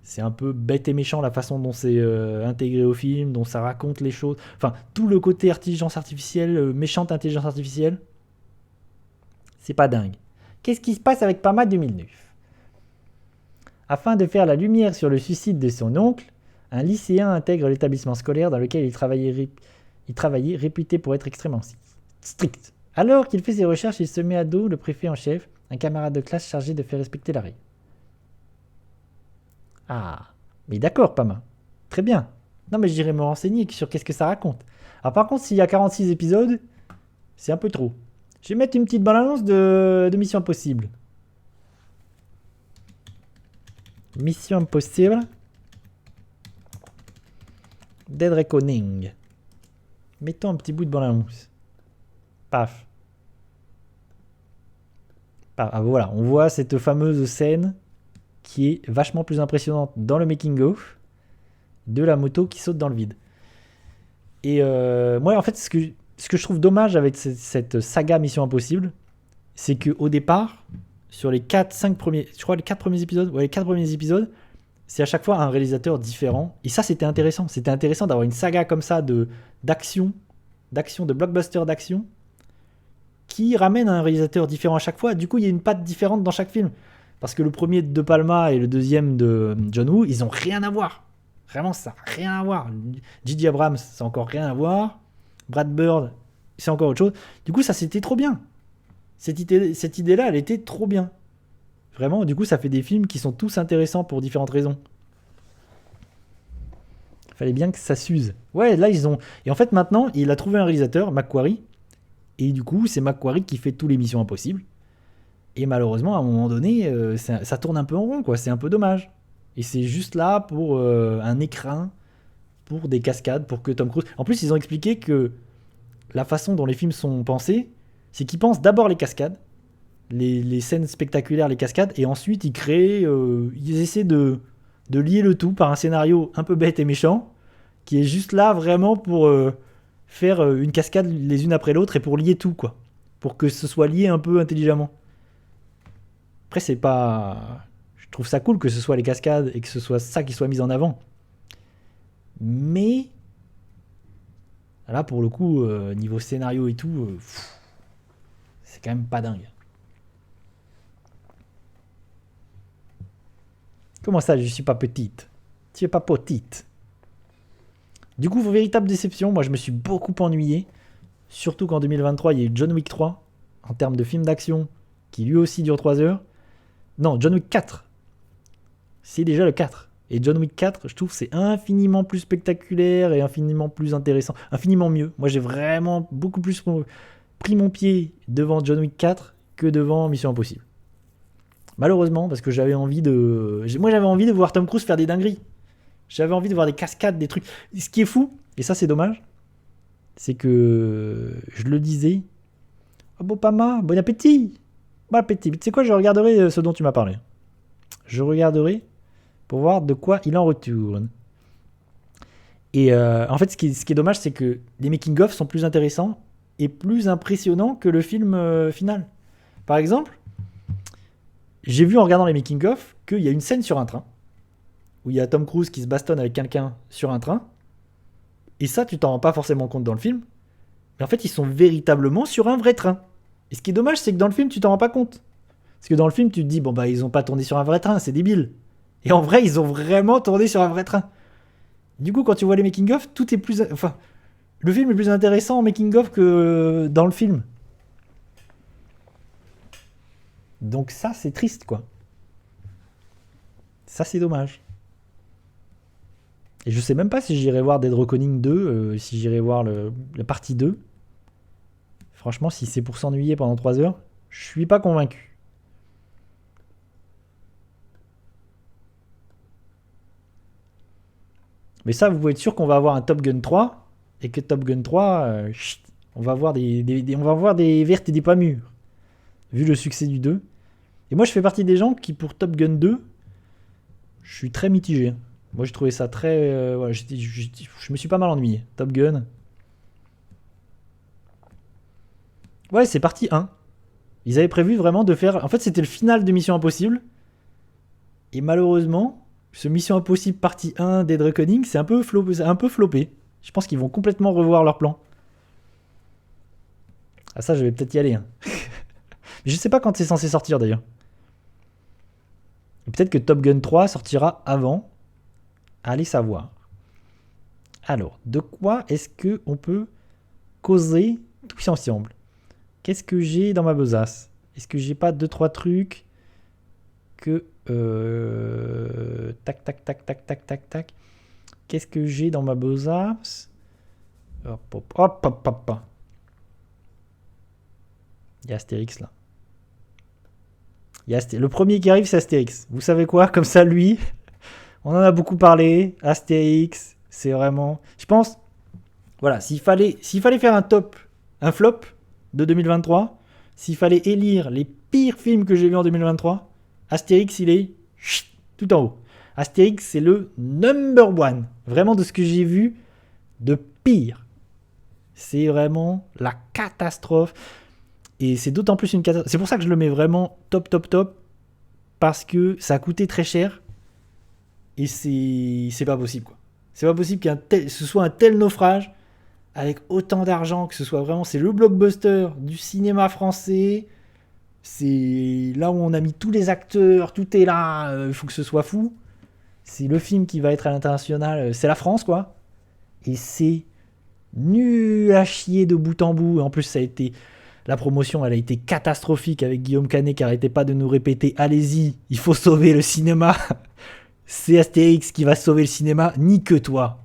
Speaker 1: C'est un peu bête et méchant la façon dont c'est intégré au film, dont ça raconte les choses. Enfin, tout le côté intelligence artificielle, méchante intelligence artificielle, c'est pas dingue. Qu'est-ce qui se passe avec Parma 2009 ? Afin de faire la lumière sur le suicide de son oncle, un lycéen intègre l'établissement scolaire dans lequel il travaillait réputé pour être extrêmement strict. Alors qu'il fait ses recherches, il se met à dos le préfet en chef, un camarade de classe chargé de faire respecter la règle. Ah, mais d'accord, Pama. Très bien. Non, mais j'irai me renseigner sur qu'est-ce que ça raconte. Alors, par contre, s'il y a 46 épisodes, c'est un peu trop. Je vais mettre une petite balance de Mission Impossible. Mission Impossible. Dead Reckoning. Mettons un petit bout de balance. Paf. Paf. Ah, voilà, on voit cette fameuse scène qui est vachement plus impressionnante dans le making-of de la moto qui saute dans le vide. Et moi, en fait, ce que je trouve dommage avec cette saga Mission Impossible, c'est qu'au départ, sur les 4-5 premiers, je crois les 4 premiers épisodes, les 4 premiers épisodes, c'est à chaque fois un réalisateur différent. Et ça, c'était intéressant. C'était intéressant d'avoir une saga comme ça d'action, de blockbuster d'action, qui ramène un réalisateur différent à chaque fois. Du coup, il y a une patte différente dans chaque film. Parce que le premier de Palma et le deuxième de John Woo, ils ont rien à voir. Vraiment, ça n'a rien à voir. J.J. Abrams, ça n'a encore rien à voir. Brad Bird, c'est encore autre chose. Du coup, ça, c'était trop bien. Cette idée-là, elle était trop bien. Vraiment, du coup, ça fait des films qui sont tous intéressants pour différentes raisons. Il fallait bien que ça s'use. Ouais, là, ils ont... Et en fait, maintenant, il a trouvé un réalisateur, Macquarie. Et du coup, c'est Macquarie qui fait toutes les Missions Impossibles. Et malheureusement, à un moment donné, ça tourne un peu en rond, quoi. C'est un peu dommage. Et c'est juste là pour un écrin, pour des cascades, pour que Tom Cruise... En plus, ils ont expliqué que la façon dont les films sont pensés, c'est qu'ils pensent d'abord les cascades, les scènes spectaculaires, les cascades, et ensuite ils créent... ils essaient de lier le tout par un scénario un peu bête et méchant, qui est juste là vraiment pour faire une cascade les unes après l'autre et pour lier tout, quoi. Pour que ce soit lié un peu intelligemment. Après, c'est pas... Je trouve ça cool que ce soit les cascades et que ce soit ça qui soit mis en avant. Mais... Là, pour le coup, niveau scénario et tout, c'est quand même pas dingue. Comment ça, je suis pas petite ? Tu es pas petite. Du coup, véritable déception. Moi, je me suis beaucoup ennuyé. Surtout qu'en 2023, il y a eu John Wick 3, en termes de film d'action, qui lui aussi dure 3 heures. Non, John Wick 4. C'est déjà le 4. Et John Wick 4, je trouve c'est infiniment plus spectaculaire et infiniment plus intéressant. Infiniment mieux. Moi, j'ai vraiment beaucoup plus pris mon pied devant John Wick 4 que devant Mission Impossible. Malheureusement, parce que j'avais envie de voir Tom Cruise faire des dingueries. J'avais envie de voir des cascades, des trucs. Ce qui est fou, et ça c'est dommage, c'est que je le disais. Oh bon, Pama, bon appétit. Bon appétit. Tu sais quoi, je regarderai ce dont tu m'as parlé. Je regarderai pour voir de quoi il en retourne. Et en fait, ce qui est dommage, c'est que les making-of sont plus intéressants et plus impressionnants que le film final. Par exemple, j'ai vu en regardant les making-of qu'il y a une scène sur un train où il y a Tom Cruise qui se bastonne avec quelqu'un sur un train. Et ça, tu t'en rends pas forcément compte dans le film. Mais en fait, ils sont véritablement sur un vrai train. Et ce qui est dommage, c'est que dans le film, tu t'en rends pas compte. Parce que dans le film, tu te dis, bon, bah, ils ont pas tourné sur un vrai train, c'est débile. Et en vrai, ils ont vraiment tourné sur un vrai train. Du coup, quand tu vois les making-of, tout est plus... Enfin, le film est plus intéressant en making-of que dans le film. Donc ça, c'est triste, quoi. Ça, c'est dommage. Et je sais même pas si j'irai voir Dead Reckoning 2, si j'irai voir la partie 2. Franchement, si c'est pour s'ennuyer pendant 3 heures, je suis pas convaincu. Mais ça, vous pouvez être sûr qu'on va avoir un Top Gun 3 et que Top Gun 3, on va avoir on va avoir des vertes et des pas mûres, vu le succès du 2. Et moi, je fais partie des gens qui, pour Top Gun 2, je suis très mitigé. Moi, j'ai trouvé ça très... ouais, je me suis pas mal ennuyé. Top Gun. Ouais, c'est partie 1. Ils avaient prévu vraiment de faire... En fait, c'était le final de Mission Impossible. Et malheureusement, ce Mission Impossible partie 1 Dead Reckoning, c'est un peu floppé. Je pense qu'ils vont complètement revoir leur plan. Ah ça, je vais peut-être y aller. Hein. Je sais pas quand c'est censé sortir d'ailleurs. Et peut-être que Top Gun 3 sortira avant. Allez savoir. Alors, de quoi est-ce que on peut causer tous ensemble? Qu'est-ce que j'ai dans ma besace? Est-ce que j'ai pas 2-3 trucs que... Tac, tac, tac, tac, tac, tac, tac. Qu'est-ce que j'ai dans ma besace? Hop, hop, hop, hop, hop. Il y a Astérix là. Le premier qui arrive, c'est Astérix. Vous savez quoi? Comme ça, lui, on en a beaucoup parlé. Astérix, c'est vraiment... Je pense, voilà, s'il fallait faire un flop de 2023, s'il fallait élire les pires films que j'ai vus en 2023, Astérix, il est tout en haut. Astérix, c'est le number one. Vraiment, de ce que j'ai vu de pire. C'est vraiment la catastrophe. Et c'est d'autant plus une catastrophe. C'est pour ça que je le mets vraiment top, top, top. Parce que ça a coûté très cher. Et c'est pas possible, quoi. C'est pas possible que ce soit un tel naufrage avec autant d'argent, que ce soit vraiment... C'est le blockbuster du cinéma français. C'est là où on a mis tous les acteurs, tout est là, il faut que ce soit fou. C'est le film qui va être à l'international, c'est la France, quoi. Et c'est nul à chier de bout en bout. En plus, ça a été... La promotion, elle a été catastrophique avec Guillaume Canet qui arrêtait pas de nous répéter « Allez-y, il faut sauver le cinéma !» C'est Astérix qui va sauver le cinéma, ni que toi.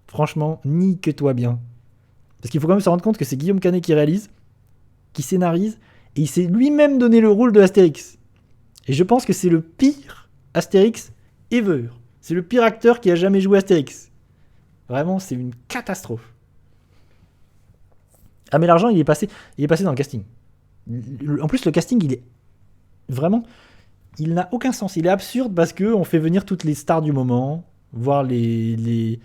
Speaker 1: Franchement, ni que toi bien. Parce qu'il faut quand même se rendre compte que c'est Guillaume Canet qui réalise, qui scénarise, et il s'est lui-même donné le rôle de Astérix. Et je pense que c'est le pire Astérix ever. C'est le pire acteur qui a jamais joué Astérix. Vraiment, c'est une catastrophe. Ah mais l'argent, il est passé dans le casting. En plus, le casting, il est vraiment... Il n'a aucun sens. Il est absurde parce qu'on fait venir toutes les stars du moment, voir les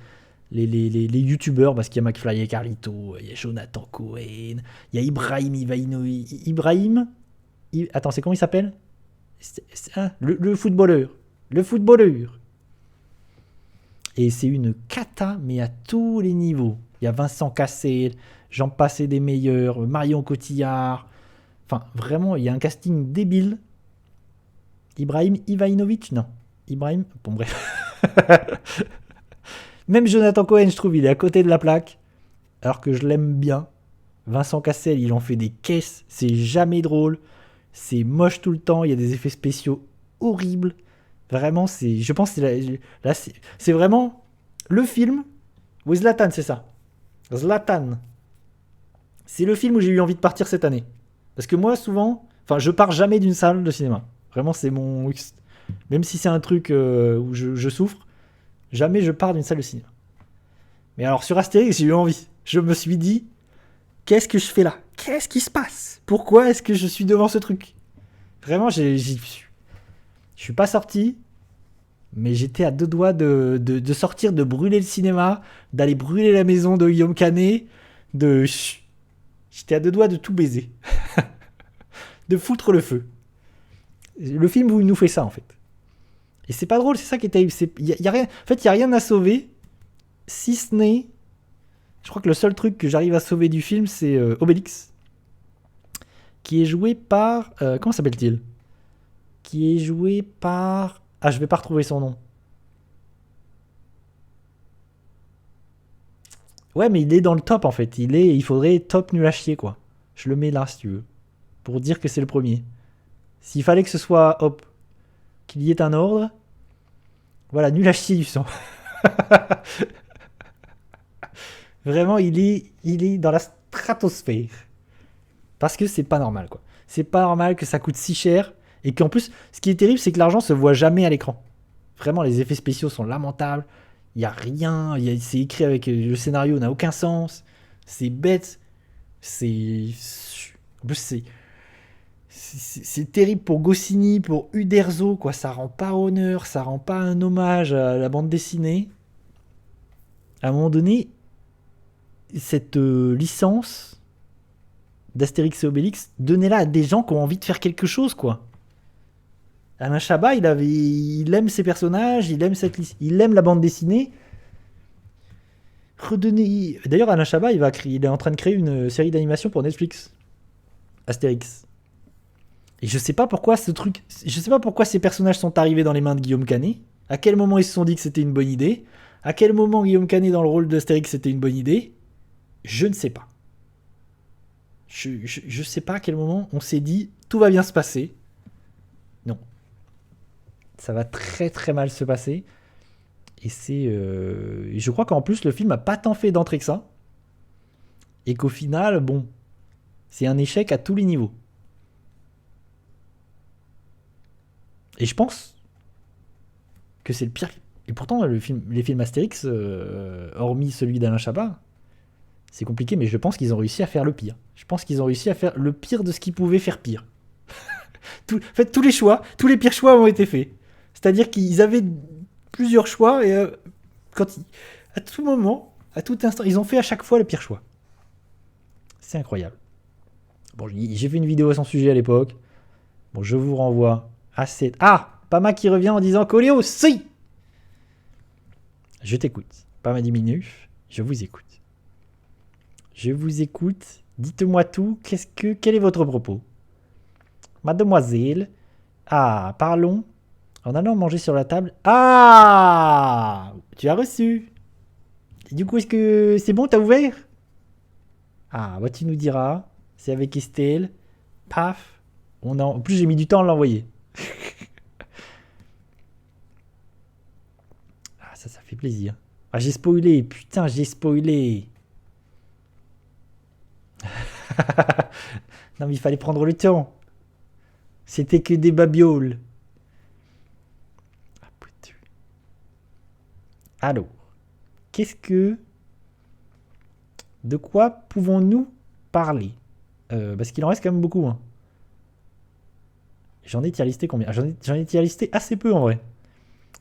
Speaker 1: youtubeurs, parce qu'il y a McFly et Carlito, il y a Jonathan Cohen, il y a Ibrahim Ibrahim... Attends, c'est comment il s'appelle? Le footballeur. Le footballeur. Et c'est une cata, mais à tous les niveaux. Il y a Vincent Cassel, j'en passais des meilleurs, Marion Cotillard. Enfin, vraiment, il y a un casting débile. Ibrahim Ivanovic, non. Ibrahim, bon bref. Même Jonathan Cohen, je trouve, il est à côté de la plaque. Alors que je l'aime bien. Vincent Cassel, il en fait des caisses. C'est jamais drôle. C'est moche tout le temps. Il y a des effets spéciaux horribles. Vraiment, je pense que c'est vraiment le film. Oui, Zlatan, c'est ça. Zlatan. C'est le film où j'ai eu envie de partir cette année. Parce que moi, souvent, je pars jamais d'une salle de cinéma. Vraiment, c'est mon... Même si c'est un truc où je souffre, jamais je pars d'une salle de cinéma. Mais alors, sur Astérix, j'ai eu envie. Je me suis dit, qu'est-ce que je fais là? Qu'est-ce qui se passe? Pourquoi est-ce que je suis devant ce truc? Vraiment, je suis pas sorti, mais j'étais à 2 doigts de sortir, de brûler le cinéma, d'aller brûler la maison de Guillaume Canet, J'étais à 2 doigts de tout baiser. De foutre le feu. Le film où il nous fait ça, en fait. Et c'est pas drôle, c'est ça qui est terrible. Y a rien, en fait, il n'y a rien à sauver, si ce n'est... Je crois que le seul truc que j'arrive à sauver du film, c'est Obélix, qui est joué par... comment s'appelle-t-il? Qui est joué par... Ah, je vais pas retrouver son nom. Ouais, mais il est dans le top, en fait. Il faudrait top nul à chier, quoi. Je le mets là, si tu veux. Pour dire que c'est le premier. S'il fallait que ce soit, hop, qu'il y ait un ordre, voilà, nul à chier du sang. Vraiment, il est dans la stratosphère. Parce que c'est pas normal, quoi. C'est pas normal que ça coûte si cher. Et qu'en plus, ce qui est terrible, c'est que l'argent se voit jamais à l'écran. Vraiment, les effets spéciaux sont lamentables. Il y a rien, c'est écrit avec le scénario n'a aucun sens, c'est bête, c'est en plus c'est terrible pour Goscinny, pour Uderzo, quoi. Ça rend pas honneur, ça rend pas un hommage à la bande dessinée. À un moment donné, cette licence d'Astérix et Obélix, donnez-la à des gens qui ont envie de faire quelque chose, quoi. Alain Chabat, il aime ses personnages, il aime la bande dessinée. Redonnez. D'ailleurs, Alain Chabat, il est en train de créer une série d'animation pour Netflix. Astérix. Et je sais pas pourquoi ces personnages sont arrivés dans les mains de Guillaume Canet. À quel moment ils se sont dit que c'était une bonne idée. À quel moment Guillaume Canet dans le rôle d'Astérix c'était une bonne idée. Je ne sais pas. Je sais pas à quel moment on s'est dit tout va bien se passer. Non. Ça va très très mal se passer. Et je crois qu'en plus le film a pas tant fait d'entrée que ça. Et qu'au final, bon, c'est un échec à tous les niveaux. Et je pense que c'est le pire. Et pourtant, les films Astérix, hormis celui d'Alain Chabat, c'est compliqué, mais je pense qu'ils ont réussi à faire le pire. Je pense qu'ils ont réussi à faire le pire de ce qu'ils pouvaient faire pire. En fait, tous les pires choix ont été faits. C'est-à-dire qu'ils avaient plusieurs choix et à tout moment, à tout instant, ils ont fait à chaque fois le pire choix. C'est incroyable. Bon, j'ai fait une vidéo à son sujet à l'époque. Bon, je vous renvoie à cette... Ah, Pama qui revient en disant Coléo, si. Je t'écoute. Pama diminue. Je vous écoute. Je vous écoute. Dites-moi tout. Quel est votre propos? Mademoiselle. Ah, parlons. En allant manger sur la table. Ah, tu as reçu. Et du coup, est-ce que c'est bon, t'as ouvert? Ah, bah tu nous diras. C'est avec Estelle. Paf. En plus, j'ai mis du temps à l'envoyer. Ah, ça fait plaisir. Ah, j'ai spoilé. Putain, j'ai spoilé. Non, mais il fallait prendre le temps. C'était que des babioles. Ah, putain. Alors, de quoi pouvons-nous parler? Parce qu'il en reste quand même beaucoup. Hein. J'en ai tier listé combien? J'en ai tier listé assez peu en vrai.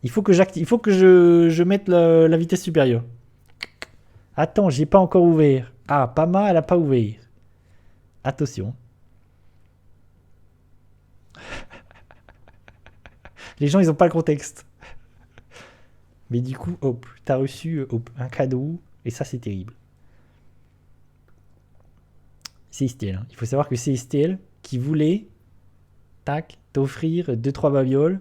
Speaker 1: Il faut que je mette la vitesse supérieure. Attends, j'ai pas encore ouvert. Ah, Pama, elle a pas ouvert. Attention. Les gens, ils ont pas le contexte. Mais du coup, hop, t'as reçu un cadeau. Et ça, c'est terrible. C'est Estelle. Hein. Il faut savoir que c'est Estelle qui voulait, tac, t'offrir 2-3 babioles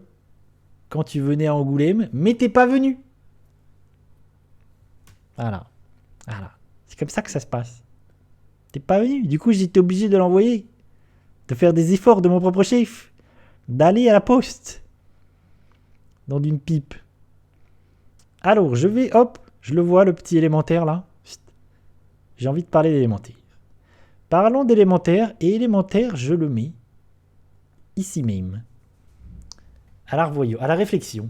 Speaker 1: quand tu venais à Angoulême, mais t'es pas venu. Voilà. C'est comme ça que ça se passe. T'es pas venu. Du coup, j'étais obligé de l'envoyer. De faire des efforts de mon propre chef. D'aller à la poste. Dans une pipe. Alors, je le vois, le petit élémentaire là. J'ai envie de parler d'élémentaire. Parlons d'élémentaire, et élémentaire, je le mets ici même. À la réflexion.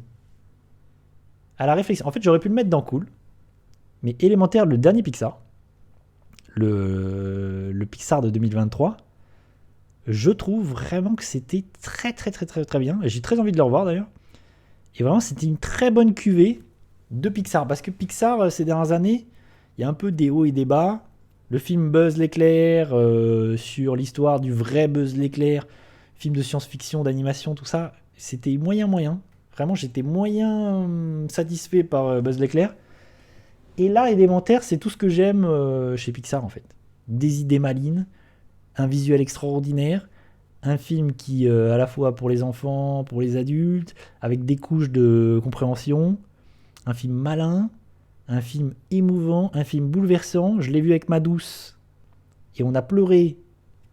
Speaker 1: En fait, j'aurais pu le mettre dans Cool. Mais élémentaire, le dernier Pixar. Le Pixar de 2023. Je trouve vraiment que c'était très très très très très bien. J'ai très envie de le revoir d'ailleurs. Et vraiment, c'était une très bonne cuvée de Pixar. Parce que Pixar, ces dernières années, il y a un peu des hauts et des bas. Le film Buzz l'éclair, sur l'histoire du vrai Buzz l'éclair, film de science-fiction, d'animation, tout ça, c'était moyen. Vraiment, j'étais moyen satisfait par Buzz l'éclair. Et là, élémentaire, c'est tout ce que j'aime chez Pixar en fait. Des idées malines, un visuel extraordinaire, un film qui, à la fois pour les enfants, pour les adultes, avec des couches de compréhension, un film malin, un film émouvant, un film bouleversant. Je l'ai vu avec ma douce et on a pleuré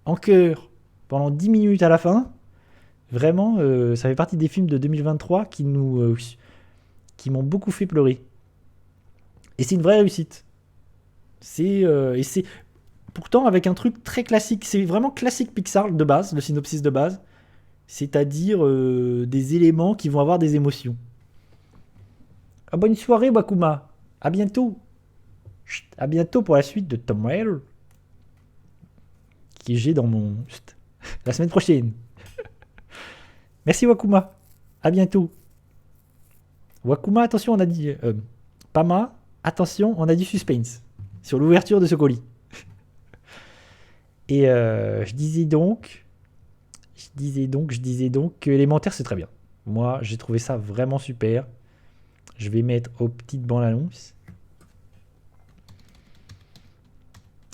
Speaker 1: en chœur pendant 10 minutes à la fin. Vraiment, ça fait partie des films de 2023 qui m'ont beaucoup fait pleurer. Et c'est une vraie réussite. Et c'est pourtant avec un truc très classique. C'est vraiment classique Pixar de base, le synopsis de base. C'est-à-dire des éléments qui vont avoir des émotions. Ah, bonne soirée, Wakuma. À bientôt. Chut, à bientôt pour la suite de Tom Raider. Qui j'ai dans mon... Chut, la semaine prochaine. Merci, Wakuma. À bientôt. Wakuma, attention, on a dit... Pama, attention, on a dit suspense. Sur l'ouverture de ce colis. Et je disais donc que Élémentaire, c'est très bien. Moi, j'ai trouvé ça vraiment super. Je vais mettre aux petites bandes annonces.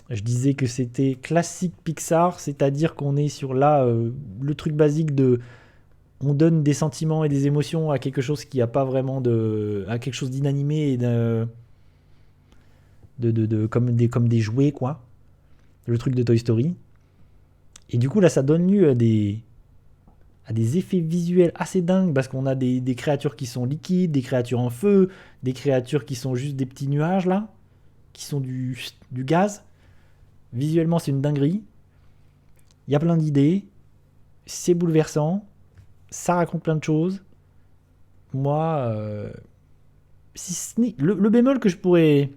Speaker 1: Je disais que c'était classique Pixar, c'est-à-dire qu'on est sur là le truc basique de on donne des sentiments et des émotions à quelque chose qui a pas vraiment de à quelque chose d'inanimé et comme des jouets quoi. Le truc de Toy Story. Et du coup là ça donne lieu à des effets visuels assez dingues parce qu'on a des créatures qui sont liquides, des créatures en feu, des créatures qui sont juste des petits nuages là, qui sont du gaz. Visuellement, c'est une dinguerie. Il y a plein d'idées. C'est bouleversant. Ça raconte plein de choses. Moi, si ce n'est le bémol que je pourrais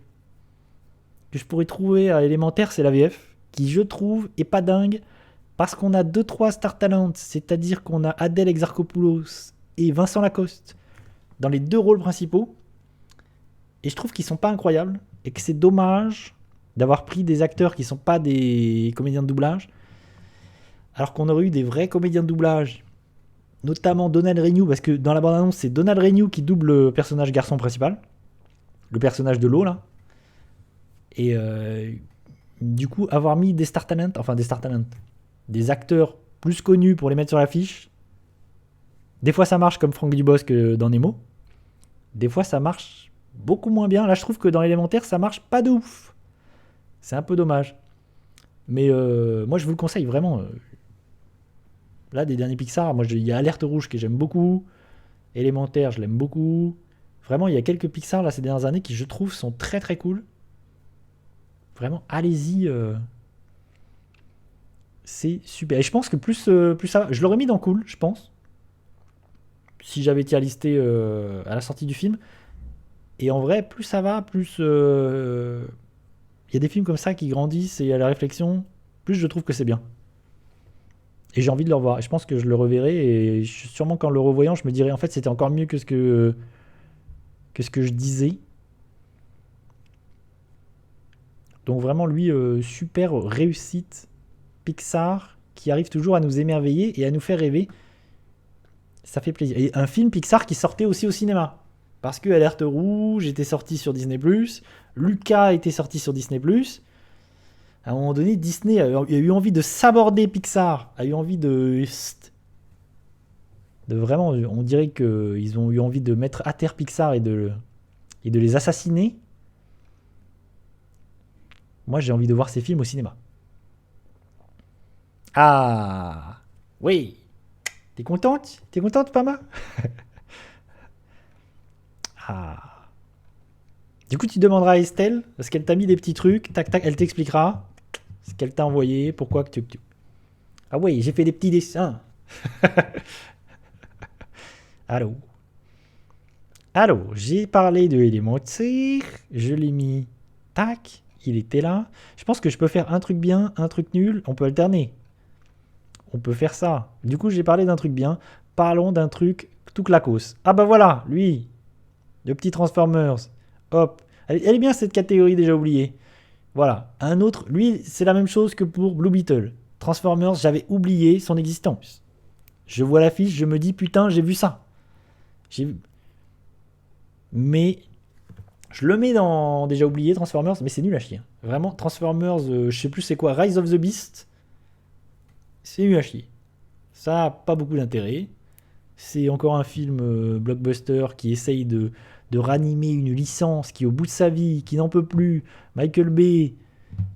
Speaker 1: trouver à Élémentaire, c'est la VF, qui je trouve est pas dingue parce qu'on a 2-3 star talents, c'est-à-dire qu'on a Adèle Exarchopoulos et Vincent Lacoste dans les 2 rôles principaux. Et je trouve qu'ils sont pas incroyables et que c'est dommage d'avoir pris des acteurs qui sont pas des comédiens de doublage, alors qu'on aurait eu des vrais comédiens de doublage, notamment Donald Renew, parce que dans la bande-annonce, c'est Donald Renew qui double le personnage garçon principal, le personnage de l'eau, là. Et du coup, avoir mis des star talents, des acteurs plus connus pour les mettre sur l'affiche, des fois ça marche comme Franck Dubosc dans Nemo, des fois ça marche beaucoup moins bien. Là, je trouve que dans Élémentaire, ça marche pas de ouf. C'est un peu dommage. Mais moi, je vous le conseille vraiment. Là, des derniers Pixar, moi, il y a Alerte Rouge que j'aime beaucoup. Élémentaire, je l'aime beaucoup. Vraiment, il y a quelques Pixar là ces dernières années qui, je trouve, sont très très cool. Vraiment, allez-y. C'est super. Et je pense que plus ça va. Je l'aurais mis dans cool, je pense. Si j'avais été à lister à la sortie du film. Et en vrai, plus ça va, plus... il y a des films comme ça qui grandissent et à la réflexion, plus je trouve que c'est bien. Et j'ai envie de le revoir. Et je pense que je le reverrai et sûrement qu'en le revoyant, je me dirais en fait c'était encore mieux que ce que je disais. Donc vraiment lui, super réussite Pixar qui arrive toujours à nous émerveiller et à nous faire rêver. Ça fait plaisir. Et un film Pixar qui sortait aussi au cinéma. Parce que Alerte Rouge était sorti sur Disney+, Lucas était sorti sur Disney+. À un moment donné, Disney a eu envie de s'aborder Pixar, a eu envie de vraiment, on dirait qu'ils ont eu envie de mettre à terre Pixar et de les assassiner. Moi, j'ai envie de voir ces films au cinéma. Ah, oui. T'es contente, Pama? Ah. Du coup, tu demanderas à Estelle, parce qu'elle t'a mis des petits trucs, tac tac, elle t'expliquera ce qu'elle t'a envoyé, pourquoi que tu... Ah oui, j'ai fait des petits dessins. Allô, j'ai parlé de Élémentaire, je l'ai mis, tac, il était là. Je pense que je peux faire un truc bien, un truc nul, on peut alterner. On peut faire ça. Du coup, j'ai parlé d'un truc bien, parlons d'un truc tout clacos. Ah bah voilà, lui, le petit Transformers. Hop, elle est bien cette catégorie déjà oubliée. Voilà, un autre, lui, c'est la même chose que pour Blue Beetle. Transformers, j'avais oublié son existence. Je vois l'affiche, je me dis putain, j'ai vu ça. Mais je le mets dans déjà oublié Transformers, mais c'est nul à chier. Vraiment, Transformers, je sais plus c'est quoi, Rise of the Beast, c'est nul à chier. Ça a pas beaucoup d'intérêt. C'est encore un film blockbuster qui essaye de ranimer une licence qui, au bout de sa vie, qui n'en peut plus. Michael Bay,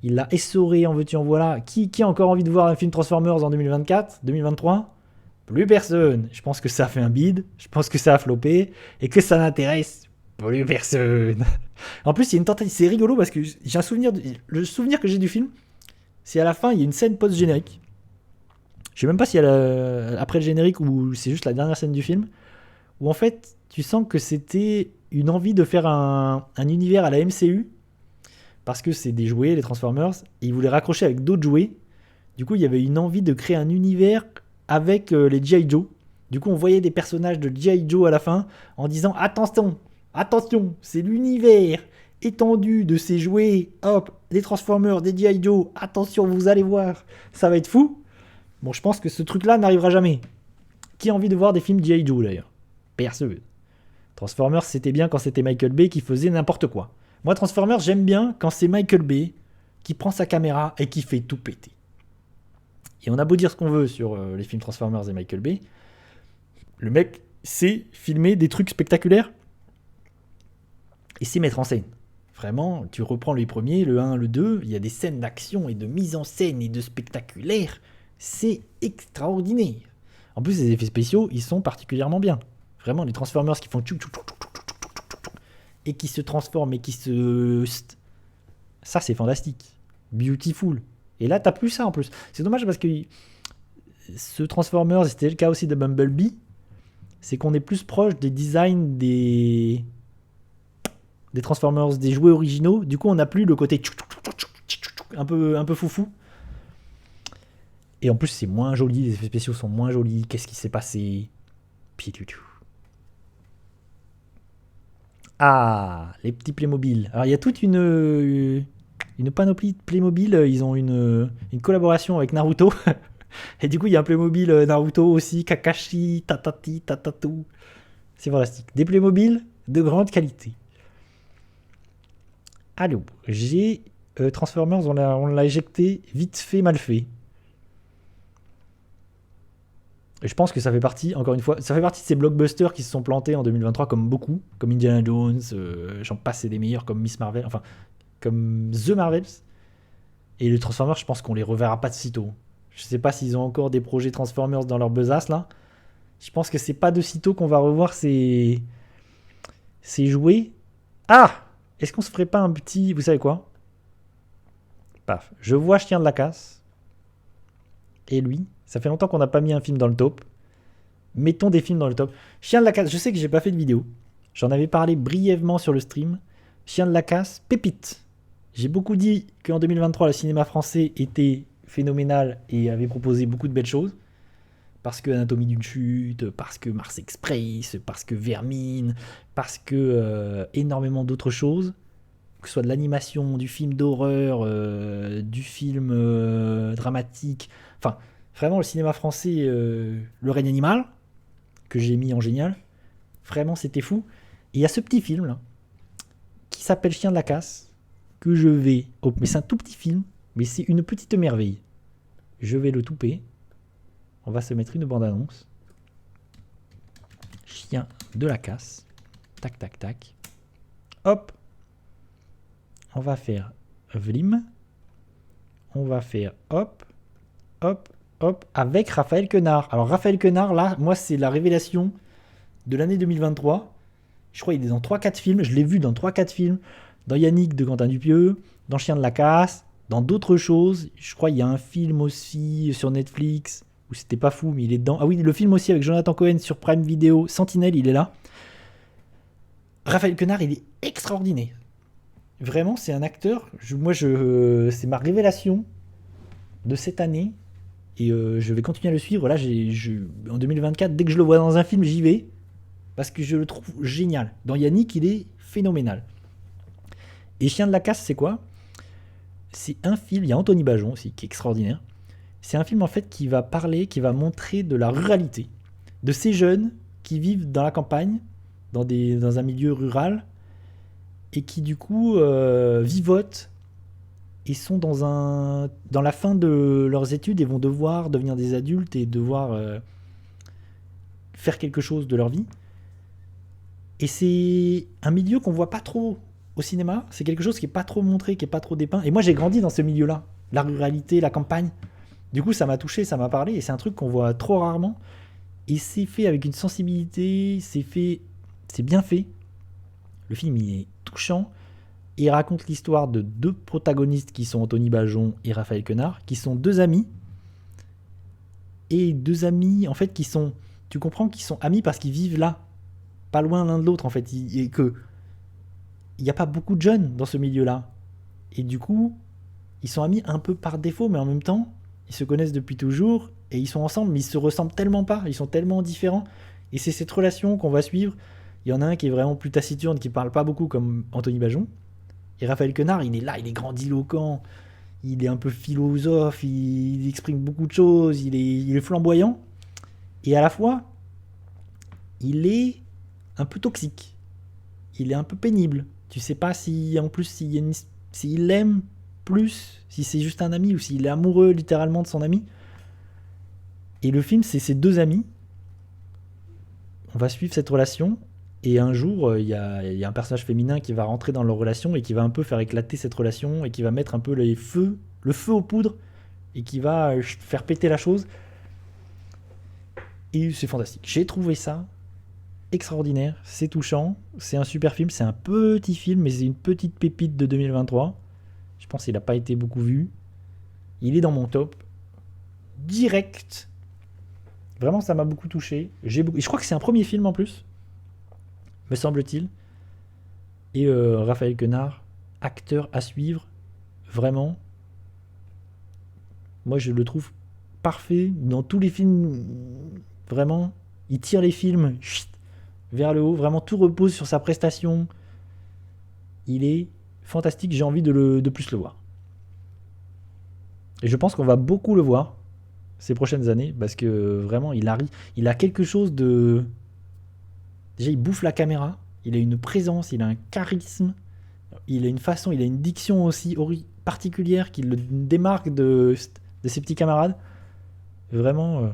Speaker 1: il l'a essoré, en veux-tu, en voilà. Qui a encore envie de voir un film Transformers en 2024, 2023 ? Plus personne. Je pense que ça a fait un bide, je pense que ça a floppé, et que ça n'intéresse plus personne. En plus, il y a une tentative, c'est rigolo parce que j'ai un souvenir, le souvenir que j'ai du film, c'est à la fin, il y a une scène post-générique. Je sais même pas si après le générique ou c'est juste la dernière scène du film, où en fait, tu sens que c'était une envie de faire un univers à la MCU, parce que c'est des jouets, les Transformers, et ils voulaient raccrocher avec d'autres jouets. Du coup, il y avait une envie de créer un univers avec les G.I. Joe. Du coup, on voyait des personnages de G.I. Joe à la fin en disant attention, attention, c'est l'univers étendu de ces jouets. Hop, des Transformers, des G.I. Joe. Attention, vous allez voir, ça va être fou. Bon, je pense que ce truc-là n'arrivera jamais. Qui a envie de voir des films G.I. Joe d'ailleurs? Personne. Transformers, c'était bien quand c'était Michael Bay qui faisait n'importe quoi. Moi, Transformers, j'aime bien quand c'est Michael Bay qui prend sa caméra et qui fait tout péter. Et on a beau dire ce qu'on veut sur les films Transformers et Michael Bay, le mec sait filmer des trucs spectaculaires et sait mettre en scène. Vraiment, tu reprends les premiers, le 1, le 2, il y a des scènes d'action et de mise en scène et de spectaculaire. C'est extraordinaire. En plus, les effets spéciaux, ils sont particulièrement bien. Vraiment, les Transformers qui font tchou tchou tchou tchou tchou tchou et qui se transforment et qui se... Ça, c'est fantastique. Beautiful. Et là, t'as plus ça en plus. C'est dommage parce que ce Transformers, c'était le cas aussi de Bumblebee, c'est qu'on est plus proche des designs des Transformers, des jouets originaux. Du coup, on n'a plus le côté un peu foufou. Et en plus, c'est moins joli, les effets spéciaux sont moins jolis. Qu'est-ce qui s'est passé? Pitutou. Ah, les petits Playmobil. Alors, il y a toute une panoplie de Playmobil. Ils ont une collaboration avec Naruto. Et du coup, il y a un Playmobil Naruto aussi, Kakashi, Tatati, Tatatu. C'est fantastique. Des Playmobil de grande qualité. Allô, j'ai Transformers, on l'a éjecté vite fait, mal fait. Et je pense que ça fait partie, encore une fois, ça fait partie de ces blockbusters qui se sont plantés en 2023 comme beaucoup, comme Indiana Jones, j'en passe, c'est des meilleurs, comme Miss Marvel, enfin, comme The Marvels. Et les Transformers, je pense qu'on les reverra pas de sitôt. Je sais pas s'ils ont encore des projets Transformers dans leur besace là. Je pense que c'est pas de sitôt qu'on va revoir ces jouets. Ah! Est-ce qu'on se ferait pas un petit... Vous savez quoi? Paf. Je vois Chien de la Casse. Et lui. Ça fait longtemps qu'on n'a pas mis un film dans le top. Mettons des films dans le top. Chien de la Casse. Je sais que j'ai pas fait de vidéo. J'en avais parlé brièvement sur le stream. Chien de la Casse. Pépite. J'ai beaucoup dit qu'en 2023, le cinéma français était phénoménal et avait proposé beaucoup de belles choses. Parce que Anatomie d'une chute, parce que Mars Express, parce que Vermine, parce que énormément d'autres choses, que ce soit de l'animation, du film d'horreur, du film dramatique, enfin vraiment le cinéma français, Le règne animal, que j'ai mis en génial, vraiment c'était fou. Et il y a ce petit film là, qui s'appelle Chien de la Casse, que je vais... mais c'est un tout petit film, mais c'est une petite merveille. Je vais le touper. On va se mettre une bande-annonce. Chien de la Casse. Tac, tac, tac. Hop. On va faire Vlim. On va faire hop, hop, hop, avec Raphaël Quenard. Alors Raphaël Quenard, là, moi, c'est la révélation de l'année 2023. Je crois qu'il est dans 3-4 films. Je l'ai vu dans 3-4 films. Dans Yannick de Quentin Dupieux, dans Chien de la Casse, dans d'autres choses. Je crois qu'il y a un film aussi sur Netflix... où c'était pas fou, mais il est dedans. Ah oui, le film aussi avec Jonathan Cohen sur Prime Video, Sentinelle, il est là. Raphaël Quenard, il est extraordinaire. Vraiment, c'est un acteur. C'est ma révélation de cette année. Et je vais continuer à le suivre. Là, en 2024, dès que je le vois dans un film, j'y vais. Parce que je le trouve génial. Dans Yannick, il est phénoménal. Et Chien de la Casse, c'est quoi? C'est un film, il y a Anthony Bajon aussi, qui est extraordinaire. C'est un film en fait qui va parler, qui va montrer de la ruralité, de ces jeunes qui vivent dans la campagne, dans un milieu rural, et qui du coup vivotent et sont dans la fin de leurs études et vont devoir devenir des adultes et devoir faire quelque chose de leur vie. Et c'est un milieu qu'on voit pas trop au cinéma, c'est quelque chose qui est pas trop montré, qui est pas trop dépeint. Et moi j'ai grandi dans ce milieu-là, la ruralité, la campagne. Du coup, ça m'a touché, ça m'a parlé, et c'est un truc qu'on voit trop rarement. Et c'est fait avec une sensibilité, c'est bien fait. Le film, il est touchant. Et il raconte l'histoire de deux protagonistes qui sont Anthony Bajon et Raphaël Quenard, qui sont deux amis. Et deux amis, en fait, tu comprends qu'ils sont amis parce qu'ils vivent là. pas loin l'un de l'autre en fait, et que il n'y a pas beaucoup de jeunes dans ce milieu-là. Et du coup, ils sont amis un peu par défaut, mais en même temps, ils se connaissent depuis toujours, et ils sont ensemble, mais ils se ressemblent tellement pas, ils sont tellement différents. Et c'est cette relation qu'on va suivre. Il y en a un qui est vraiment plus taciturne, qui parle pas beaucoup, comme Anthony Bajon. Et Raphaël Quenard, il est là, il est grandiloquent, il est un peu philosophe, il exprime beaucoup de choses, il est flamboyant. Et à la fois, il est un peu toxique. Il est un peu pénible. Tu sais pas si, en plus, s'il l'aime plus, si c'est juste un ami ou s'il est amoureux littéralement de son ami. Et le film, c'est ces deux amis. On va suivre cette relation. Et un jour, il y a un personnage féminin qui va rentrer dans leur relation et qui va un peu faire éclater cette relation et qui va mettre un peu le feu aux poudres et qui va faire péter la chose. Et c'est fantastique. J'ai trouvé ça extraordinaire, c'est touchant, c'est un super film, c'est un petit film, mais c'est une petite pépite de 2023. Je pense qu'il n'a pas été beaucoup vu. Il est dans mon top. Direct. Vraiment, ça m'a beaucoup touché. Je crois que c'est un premier film en plus, me semble-t-il. Et Raphaël Quenard, acteur à suivre, vraiment. Moi, je le trouve parfait dans tous les films. Vraiment, il tire les films vers le haut. Vraiment, tout repose sur sa prestation. Il est fantastique. J'ai envie de plus le voir. Et je pense qu'on va beaucoup le voir ces prochaines années parce que vraiment, il a quelque chose de. Déjà, il bouffe la caméra. Il a une présence, il a un charisme. Il a une façon, il a une diction aussi particulière qui le démarque de ses petits camarades. Vraiment,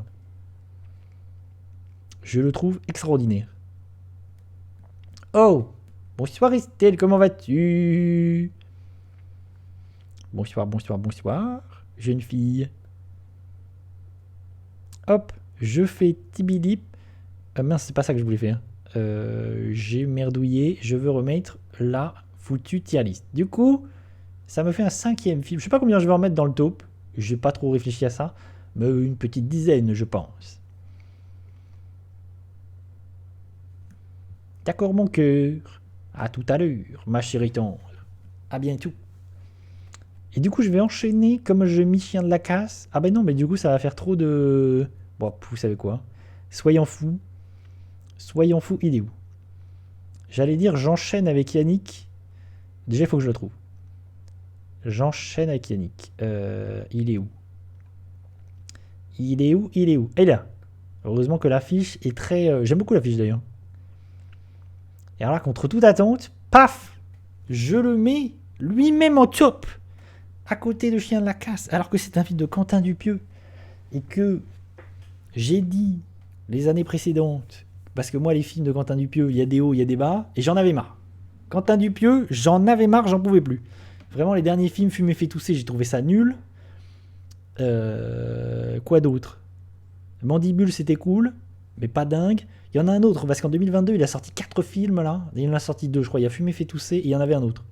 Speaker 1: je le trouve extraordinaire. Oh, bonsoir Estelle, comment vas-tu? Bonsoir, jeune fille. Hop, je fais Tibidip. Mince, c'est pas ça que je voulais faire. J'ai merdouillé, je veux remettre la foutue tier list. Du coup, ça me fait un 5e film. Je sais pas combien je vais en mettre dans le top. J'ai pas trop réfléchi à ça. Mais une petite dizaine, je pense. D'accord, mon cœur. À tout à l'heure, ma chérie tendre. À bientôt. Et du coup, je vais enchaîner comme je mis chien de la casse. Ah ben non, mais du coup, ça va faire trop de. Bon, vous savez quoi? Soyons fous, il est où? J'allais dire, j'enchaîne avec Yannick. Déjà, il faut que je le trouve. J'enchaîne avec Yannick. Il est où? Il est où? Il est où? Et là. Heureusement que l'affiche est très. J'aime beaucoup l'affiche d'ailleurs. Et alors là, contre toute attente, paf, je le mets lui-même en top, à côté de Chien de la Casse, alors que c'est un film de Quentin Dupieux. Et que j'ai dit les années précédentes, parce que moi, les films de Quentin Dupieux, il y a des hauts, il y a des bas, et j'en avais marre. Quentin Dupieux, j'en avais marre, j'en pouvais plus. Vraiment, les derniers films, Fumer fait tousser, j'ai trouvé ça nul. Quoi d'autre? Mandibule, c'était cool, mais pas dingue. Il y en a un autre, parce qu'en 2022, il a sorti 4 films, là. Il en a sorti 2, je crois. Il y a Fumer fait tousser, et il y en avait un autre.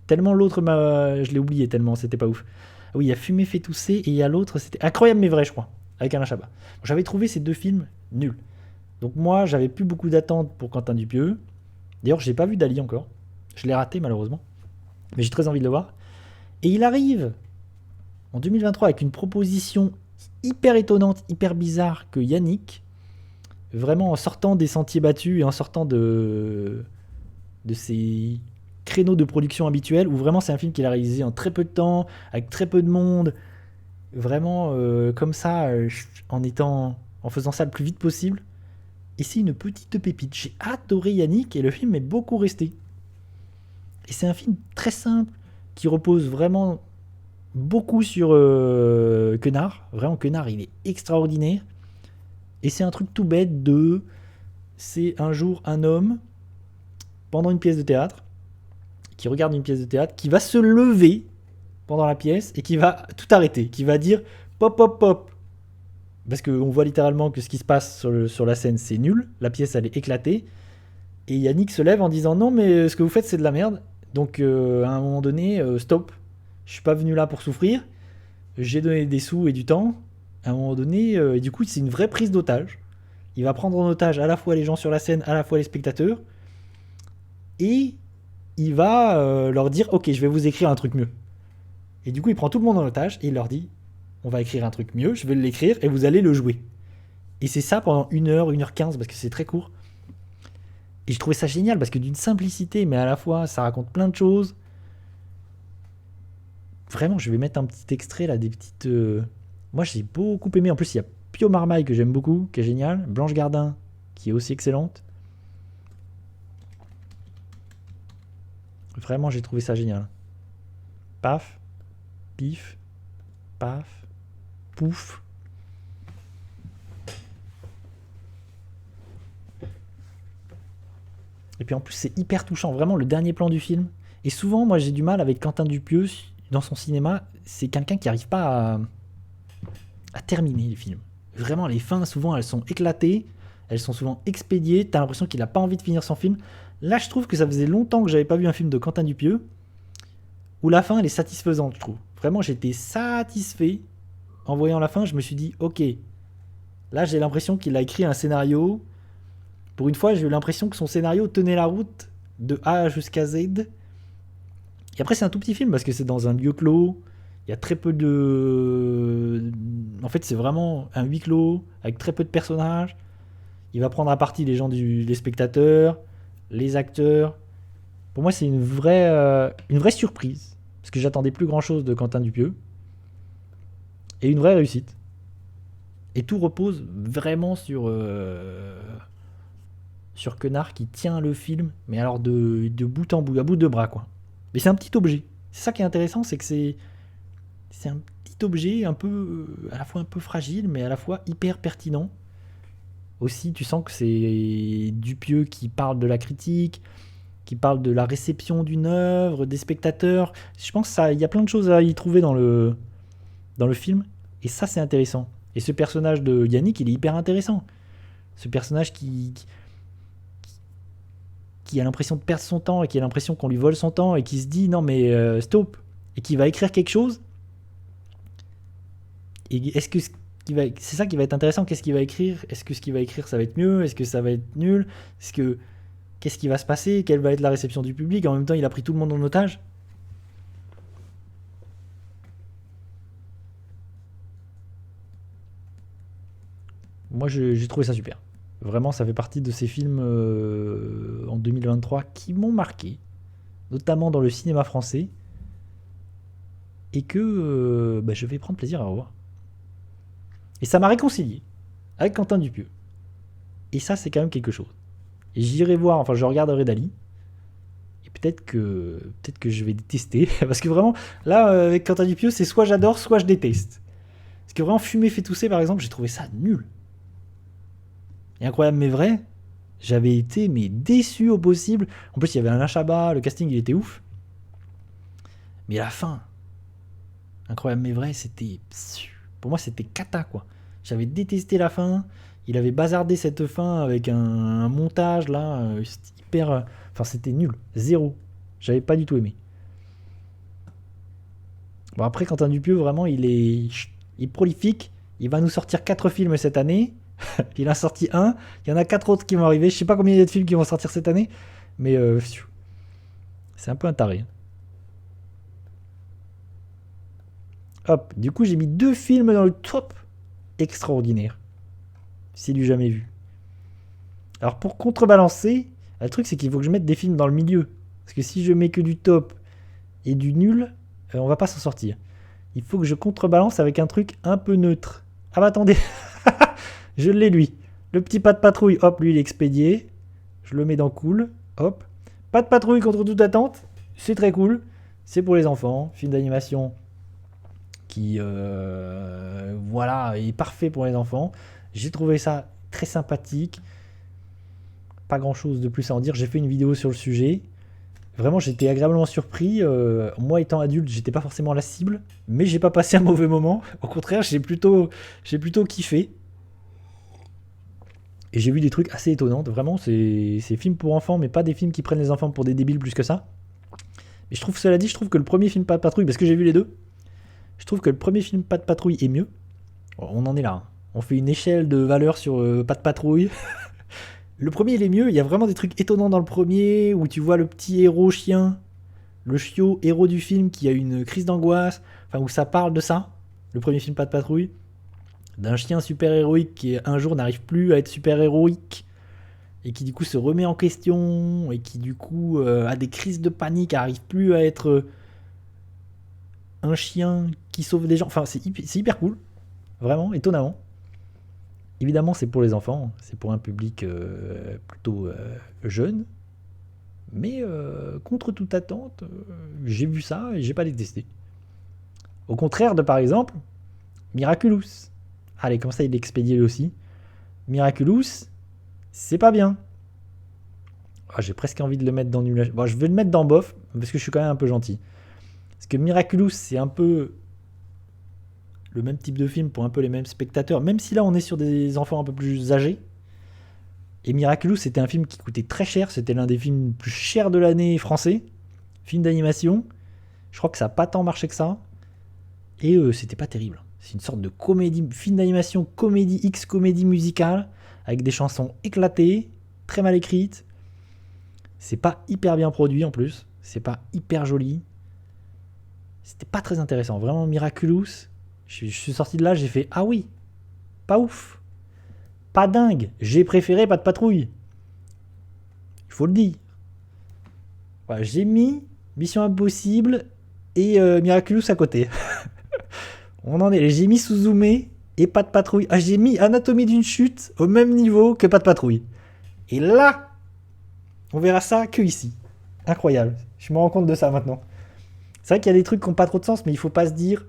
Speaker 1: Tellement l'autre, je l'ai oublié, tellement c'était pas ouf. Ah oui, il y a Fumer fait tousser, et il y a l'autre, c'était Incroyable mais vrai, je crois, avec Alain Chabat. J'avais trouvé ces 2 films nuls. Donc moi, j'avais plus beaucoup d'attentes pour Quentin Dupieux. D'ailleurs, j'ai pas vu Dali encore. Je l'ai raté, malheureusement. Mais j'ai très envie de le voir. Et il arrive en 2023 avec une proposition hyper étonnante, hyper bizarre que Yannick, vraiment en sortant des sentiers battus et en sortant de ces créneaux de production habituels, où vraiment c'est un film qu'il a réalisé en très peu de temps, avec très peu de monde, vraiment comme ça, en faisant ça le plus vite possible. Et c'est une petite pépite. J'ai adoré Yannick et le film est beaucoup resté. Et c'est un film très simple, qui repose vraiment beaucoup sur Quenard. Vraiment, Quenard, il est extraordinaire. Et c'est un truc tout bête c'est un jour un homme, pendant une pièce de théâtre, qui regarde une pièce de théâtre, qui va se lever pendant la pièce et qui va tout arrêter, qui va dire pop, pop, pop. Parce qu'on voit littéralement que ce qui se passe sur la scène, c'est nul. La pièce, elle est éclatée. Et Yannick se lève en disant non, mais ce que vous faites, c'est de la merde. Donc, à un moment donné, stop. Je suis pas venu là pour souffrir. J'ai donné des sous et du temps. À un moment donné, et du coup, c'est une vraie prise d'otage. il va prendre en otage à la fois les gens sur la scène, à la fois les spectateurs, et il va leur dire ok, je vais vous écrire un truc mieux. Et du coup, il prend tout le monde en otage et il leur dit on va écrire un truc mieux, je vais l'écrire et vous allez le jouer. Et c'est ça pendant 1h, 1h15 parce que c'est très court. Et je trouvais ça génial parce que d'une simplicité, mais à la fois ça raconte plein de choses. Vraiment, je vais mettre un petit extrait là, des petites. Moi j'ai beaucoup aimé. En plus, il y a Pio Marmaille que j'aime beaucoup, qui est génial. Blanche Gardin, qui est aussi excellente. Vraiment, j'ai trouvé ça génial. Paf, pif, paf, pouf. Et puis en plus, c'est hyper touchant. Vraiment, le dernier plan du film. Et souvent, moi j'ai du mal avec Quentin Dupieux dans son cinéma. C'est quelqu'un qui n'arrive pas à terminer les films. Vraiment, les fins, souvent, elles sont éclatées. Elles sont souvent expédiées. T'as l'impression qu'il n'a pas envie de finir son film. Là, je trouve que ça faisait longtemps que j'avais pas vu un film de Quentin Dupieux où la fin, elle est satisfaisante, je trouve. Vraiment, j'étais satisfait. En voyant la fin, je me suis dit, ok, là, j'ai l'impression qu'il a écrit un scénario. Pour une fois, j'ai eu l'impression que son scénario tenait la route de A jusqu'à Z. Et après, c'est un tout petit film parce que c'est dans un lieu clos. Il y a très peu de. En fait, c'est vraiment un huis clos avec très peu de personnages. Il va prendre à partie les gens, les spectateurs, les acteurs. Pour moi, c'est une vraie surprise parce que j'attendais plus grand chose de Quentin Dupieux et une vraie réussite. Et tout repose vraiment sur Quenard qui tient le film, mais alors de bout en bout, à bout de bras quoi. Mais c'est un petit objet. C'est ça qui est intéressant, c'est que c'est un petit objet un peu à la fois un peu fragile, mais à la fois hyper pertinent. Aussi, tu sens que c'est Dupieux qui parle de la critique, qui parle de la réception d'une œuvre, des spectateurs. Je pense qu'il y a plein de choses à y trouver dans le film, et ça c'est intéressant. Et ce personnage de Yannick, il est hyper intéressant. Ce personnage qui a l'impression de perdre son temps et qui a l'impression qu'on lui vole son temps et qui se dit non mais stop, et qui va écrire quelque chose. Et est-ce que c'est ça qui va être intéressant, qu'est-ce qu'il va écrire? Est-ce que ce qu'il va écrire ça va être mieux? Est-ce que ça va être nul? Qu'est-ce qui va se passer? Quelle va être la réception du public? En même temps, il a pris tout le monde en otage. Moi, j'ai trouvé ça super. Vraiment, ça fait partie de ces films en 2023 qui m'ont marqué, notamment dans le cinéma français, et que je vais prendre plaisir à revoir. Et ça m'a réconcilié avec Quentin Dupieux. Et ça, c'est quand même quelque chose. Et j'irai voir, enfin, je regarderai Dali. Et peut-être que je vais détester. Parce que vraiment, là, avec Quentin Dupieux, c'est soit j'adore, soit je déteste. Parce que vraiment, Fumer fait tousser, par exemple, j'ai trouvé ça nul. Et Incroyable mais vrai, j'avais été déçu au possible. En plus, il y avait Alain Chabat, le casting, il était ouf. Mais la fin, Incroyable mais vrai, c'était... Pour moi, c'était cata, quoi. J'avais détesté la fin. Il avait bazardé cette fin avec un montage, là, hyper... Enfin, c'était nul. Zéro. J'avais pas du tout aimé. Bon, après, Quentin Dupieux, vraiment, il est prolifique. Il va nous sortir 4 films cette année. Il en a sorti un. Il y en a 4 autres qui vont arriver. Je sais pas combien il y a de films qui vont sortir cette année. Mais c'est un peu un taré. Hop, du coup j'ai mis 2 films dans le top. Extraordinaire. C'est du jamais vu. Alors pour contrebalancer, le truc c'est qu'il faut que je mette des films dans le milieu. Parce que si je mets que du top et du nul, on va pas s'en sortir. Il faut que je contrebalance avec un truc un peu neutre. Ah bah attendez. Je l'ai lui. Le petit Pas de Patrouille, hop, lui il est expédié. Je le mets dans cool. Hop. Pas de Patrouille contre toute attente. C'est très cool. C'est pour les enfants. Film d'animation qui voilà, est parfait pour les enfants. J'ai trouvé ça très sympathique. Pas grand chose de plus à en dire. J'ai fait une vidéo sur le sujet. Vraiment, j'étais agréablement surpris. Moi, étant adulte, j'étais pas forcément la cible, mais j'ai pas passé un mauvais moment. Au contraire, j'ai plutôt kiffé. Et j'ai vu des trucs assez étonnants. Vraiment, c'est films pour enfants, mais pas des films qui prennent les enfants pour des débiles plus que ça. Mais je trouve, cela dit, je trouve que le premier film Pas de Patrouille, parce que j'ai vu les deux, je trouve que le premier film Pas de Patrouille est mieux. On en est là. Hein. On fait une échelle de valeur sur Pas de patrouille. Le premier, il est mieux. Il y a vraiment des trucs étonnants dans le premier où tu vois le petit héros chien, le chiot héros du film qui a une crise d'angoisse. Enfin, où ça parle de ça. Le premier film Pas de patrouille. D'un chien super héroïque qui un jour n'arrive plus à être super héroïque et qui du coup se remet en question et qui du coup a des crises de panique, n'arrive plus à être un chien qui sauve des gens. Enfin, c'est hyper cool. Vraiment, étonnamment. Évidemment, c'est pour les enfants. C'est pour un public plutôt jeune. Mais contre toute attente, j'ai vu ça et j'ai pas détesté. Au contraire de, par exemple, Miraculous. Allez, comme ça, il est expédié aussi. Miraculous, c'est pas bien. Ah, j'ai presque envie de le mettre dans nul. Bon, je vais le mettre dans bof, parce que je suis quand même un peu gentil. Parce que Miraculous, c'est un peu le même type de film pour un peu les mêmes spectateurs, même si là, on est sur des enfants un peu plus âgés. Et Miraculous, c'était un film qui coûtait très cher. C'était l'un des films plus chers de l'année français. Film d'animation. Je crois que ça n'a pas tant marché que ça. Et c'était pas terrible. C'est une sorte de comédie, film d'animation, comédie X, comédie musicale, avec des chansons éclatées, très mal écrites. C'est pas hyper bien produit en plus. C'est pas hyper joli. C'était pas très intéressant. Vraiment Miraculous. Je suis sorti de là, j'ai fait ah oui, pas ouf. Pas dingue. J'ai préféré Pas de patrouille. Il faut le dire. Voilà, j'ai mis Mission Impossible et Miraculous à côté. On en est. J'ai mis Suzume et Pas de patrouille. Ah, j'ai mis Anatomie d'une chute au même niveau que Pas de patrouille. Et là, on verra ça que ici. Incroyable. Je me rends compte de ça maintenant. C'est vrai qu'il y a des trucs qui n'ont pas trop de sens, mais il faut pas se dire.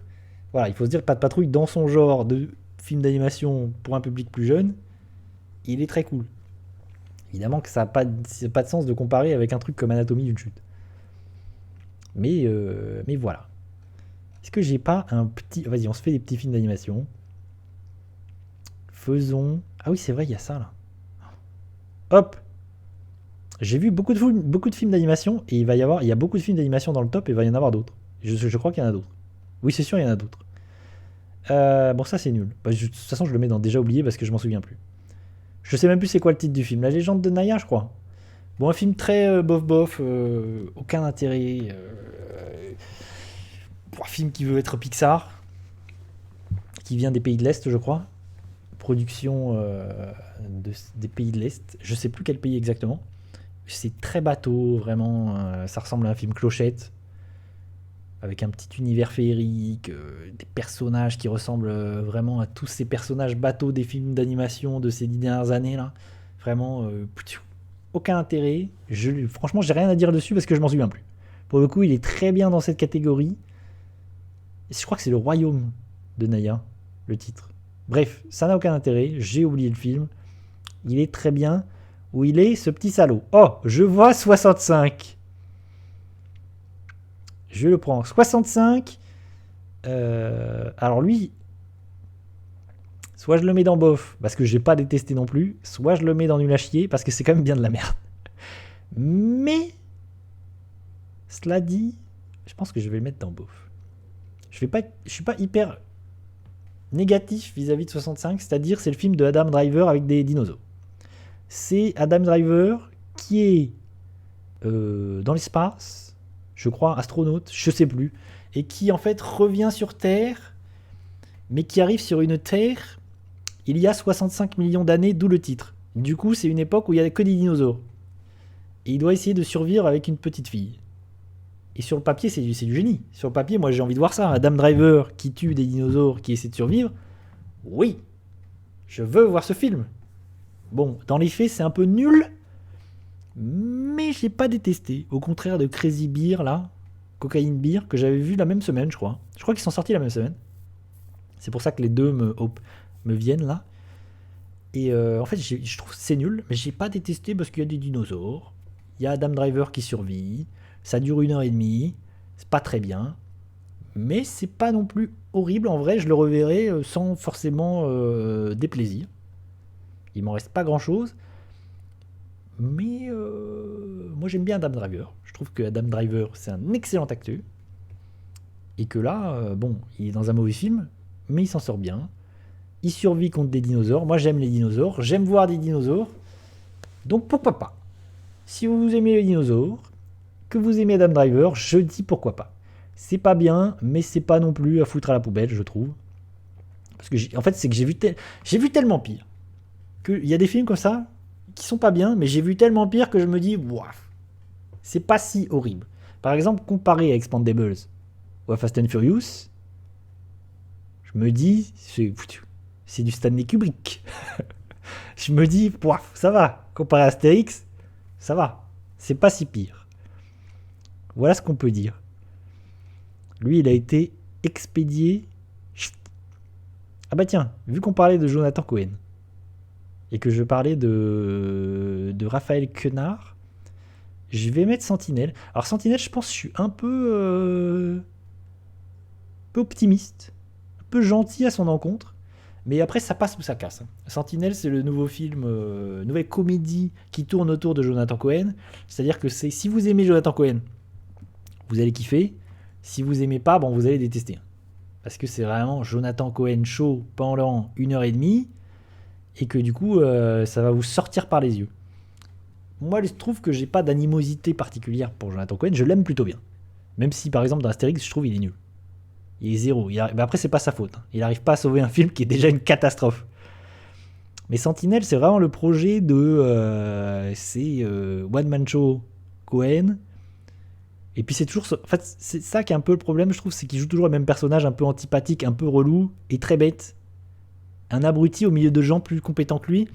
Speaker 1: Voilà, il faut se dire que Pas de patrouille, dans son genre de film d'animation pour un public plus jeune, il est très cool. Évidemment que ça n'a pas de sens de comparer avec un truc comme Anatomie d'une chute. Mais voilà. Est-ce que j'ai pas un petit... Vas-y, on se fait des petits films d'animation. Faisons... Ah oui, c'est vrai, il y a ça, là. Hop. J'ai vu beaucoup de films d'animation, et il y a beaucoup de films d'animation dans le top, et il va y en avoir d'autres. Je crois qu'il y en a d'autres. Oui, c'est sûr, il y en a d'autres. Bon, ça, c'est nul. Bah, de toute façon, je le mets dans déjà oublié, parce que je m'en souviens plus. Je sais même plus c'est quoi le titre du film. La légende de Naya, je crois. Bon, un film très bof, aucun intérêt. Un film qui veut être Pixar, qui vient des pays de l'Est, je crois. Production des pays de l'Est. Je sais plus quel pays exactement. C'est très bateau, vraiment. Ça ressemble à un film Clochette. Avec un petit univers féerique, des personnages qui ressemblent vraiment à tous ces personnages bateaux des films d'animation de ces 10 dernières années là. Vraiment, aucun intérêt. Franchement, j'ai rien à dire dessus parce que je m'en souviens plus. Pour le coup, il est très bien dans cette catégorie. Et je crois que c'est Le Royaume de Naya, le titre. Bref, ça n'a aucun intérêt. J'ai oublié le film. Il est très bien. Où il est, ce petit salaud? Oh, je vois 65. Je le prends. 65. Alors lui, soit je le mets dans bof, parce que j'ai pas détesté non plus, soit je le mets dans nul à chier, parce que c'est quand même bien de la merde. Mais, cela dit, je pense que je vais le mettre dans bof. Je suis pas hyper négatif vis-à-vis de 65, c'est-à-dire c'est le film de Adam Driver avec des dinosaures. C'est Adam Driver qui est dans l'espace, je crois, astronaute, je sais plus, et qui en fait revient sur Terre, mais qui arrive sur une Terre il y a 65 millions d'années, d'où le titre. Du coup, c'est une époque où il n'y a que des dinosaures. Et il doit essayer de survivre avec une petite fille. Et sur le papier, c'est du génie. Sur le papier, moi j'ai envie de voir ça. Adam Driver qui tue des dinosaures, qui essaie de survivre. Oui, je veux voir ce film. Bon, dans les faits, c'est un peu nul, mais j'ai pas détesté. Au contraire de Crazy Beer, là, Cocaine Beer, que j'avais vu la même semaine, je crois. Je crois qu'ils sont sortis la même semaine. C'est pour ça que les deux me viennent là. Et en fait, je trouve que c'est nul, mais j'ai pas détesté parce qu'il y a des dinosaures. Il y a Adam Driver qui survit. Ça dure 1h30. C'est pas très bien. Mais c'est pas non plus horrible. En vrai, je le reverrai sans forcément déplaisir. Il m'en reste pas grand chose. Mais moi j'aime bien Adam Driver. Je trouve que Adam Driver c'est un excellent acteur. Et que là, bon, il est dans un mauvais film, mais il s'en sort bien. il survit contre des dinosaures. Moi, j'aime les dinosaures. J'aime voir des dinosaures. Donc, pourquoi pas? Si vous aimez les dinosaures, que vous aimez Adam Driver, je dis pourquoi pas. C'est pas bien, mais c'est pas non plus à foutre à la poubelle, je trouve. Parce que, en fait, c'est que j'ai vu tellement pire. Il y a des films comme ça qui sont pas bien, mais j'ai vu tellement pire que je me dis, ouah, c'est pas si horrible. Par exemple, comparé à Expandables ou à Fast and Furious, je me dis, c'est du Stanley Kubrick. Je me dis, ça va. Comparé à Astérix, ça va. C'est pas si pire. Voilà ce qu'on peut dire. Lui, il a été expédié. Ah bah tiens, vu qu'on parlait de Jonathan Cohen et que je parlais de Raphaël Quenard, je vais mettre Sentinelle. Alors Sentinelle, je pense que je suis un peu optimiste, un peu gentil à son encontre. Mais après, ça passe ou ça casse. Sentinelle, c'est le nouveau film, nouvelle comédie qui tourne autour de Jonathan Cohen. C'est-à-dire que si vous aimez Jonathan Cohen, vous allez kiffer. Si vous aimez pas, bon, vous allez détester. Parce que c'est vraiment Jonathan Cohen show pendant 1h30 et que du coup, ça va vous sortir par les yeux. Moi, je trouve que j'ai pas d'animosité particulière pour Jonathan Cohen. Je l'aime plutôt bien. Même si, par exemple, dans Astérix, je trouve il est nul. Il est zéro. Mais après, c'est pas sa faute. Il n'arrive pas à sauver un film qui est déjà une catastrophe. Mais Sentinelle, c'est vraiment le projet de... c'est One Man Show Cohen. Et puis c'est toujours... En fait, c'est ça qui est un peu le problème, je trouve, c'est qu'il joue toujours le même personnage, un peu antipathique, un peu relou, et très bête. Un abruti au milieu de gens plus compétents que lui.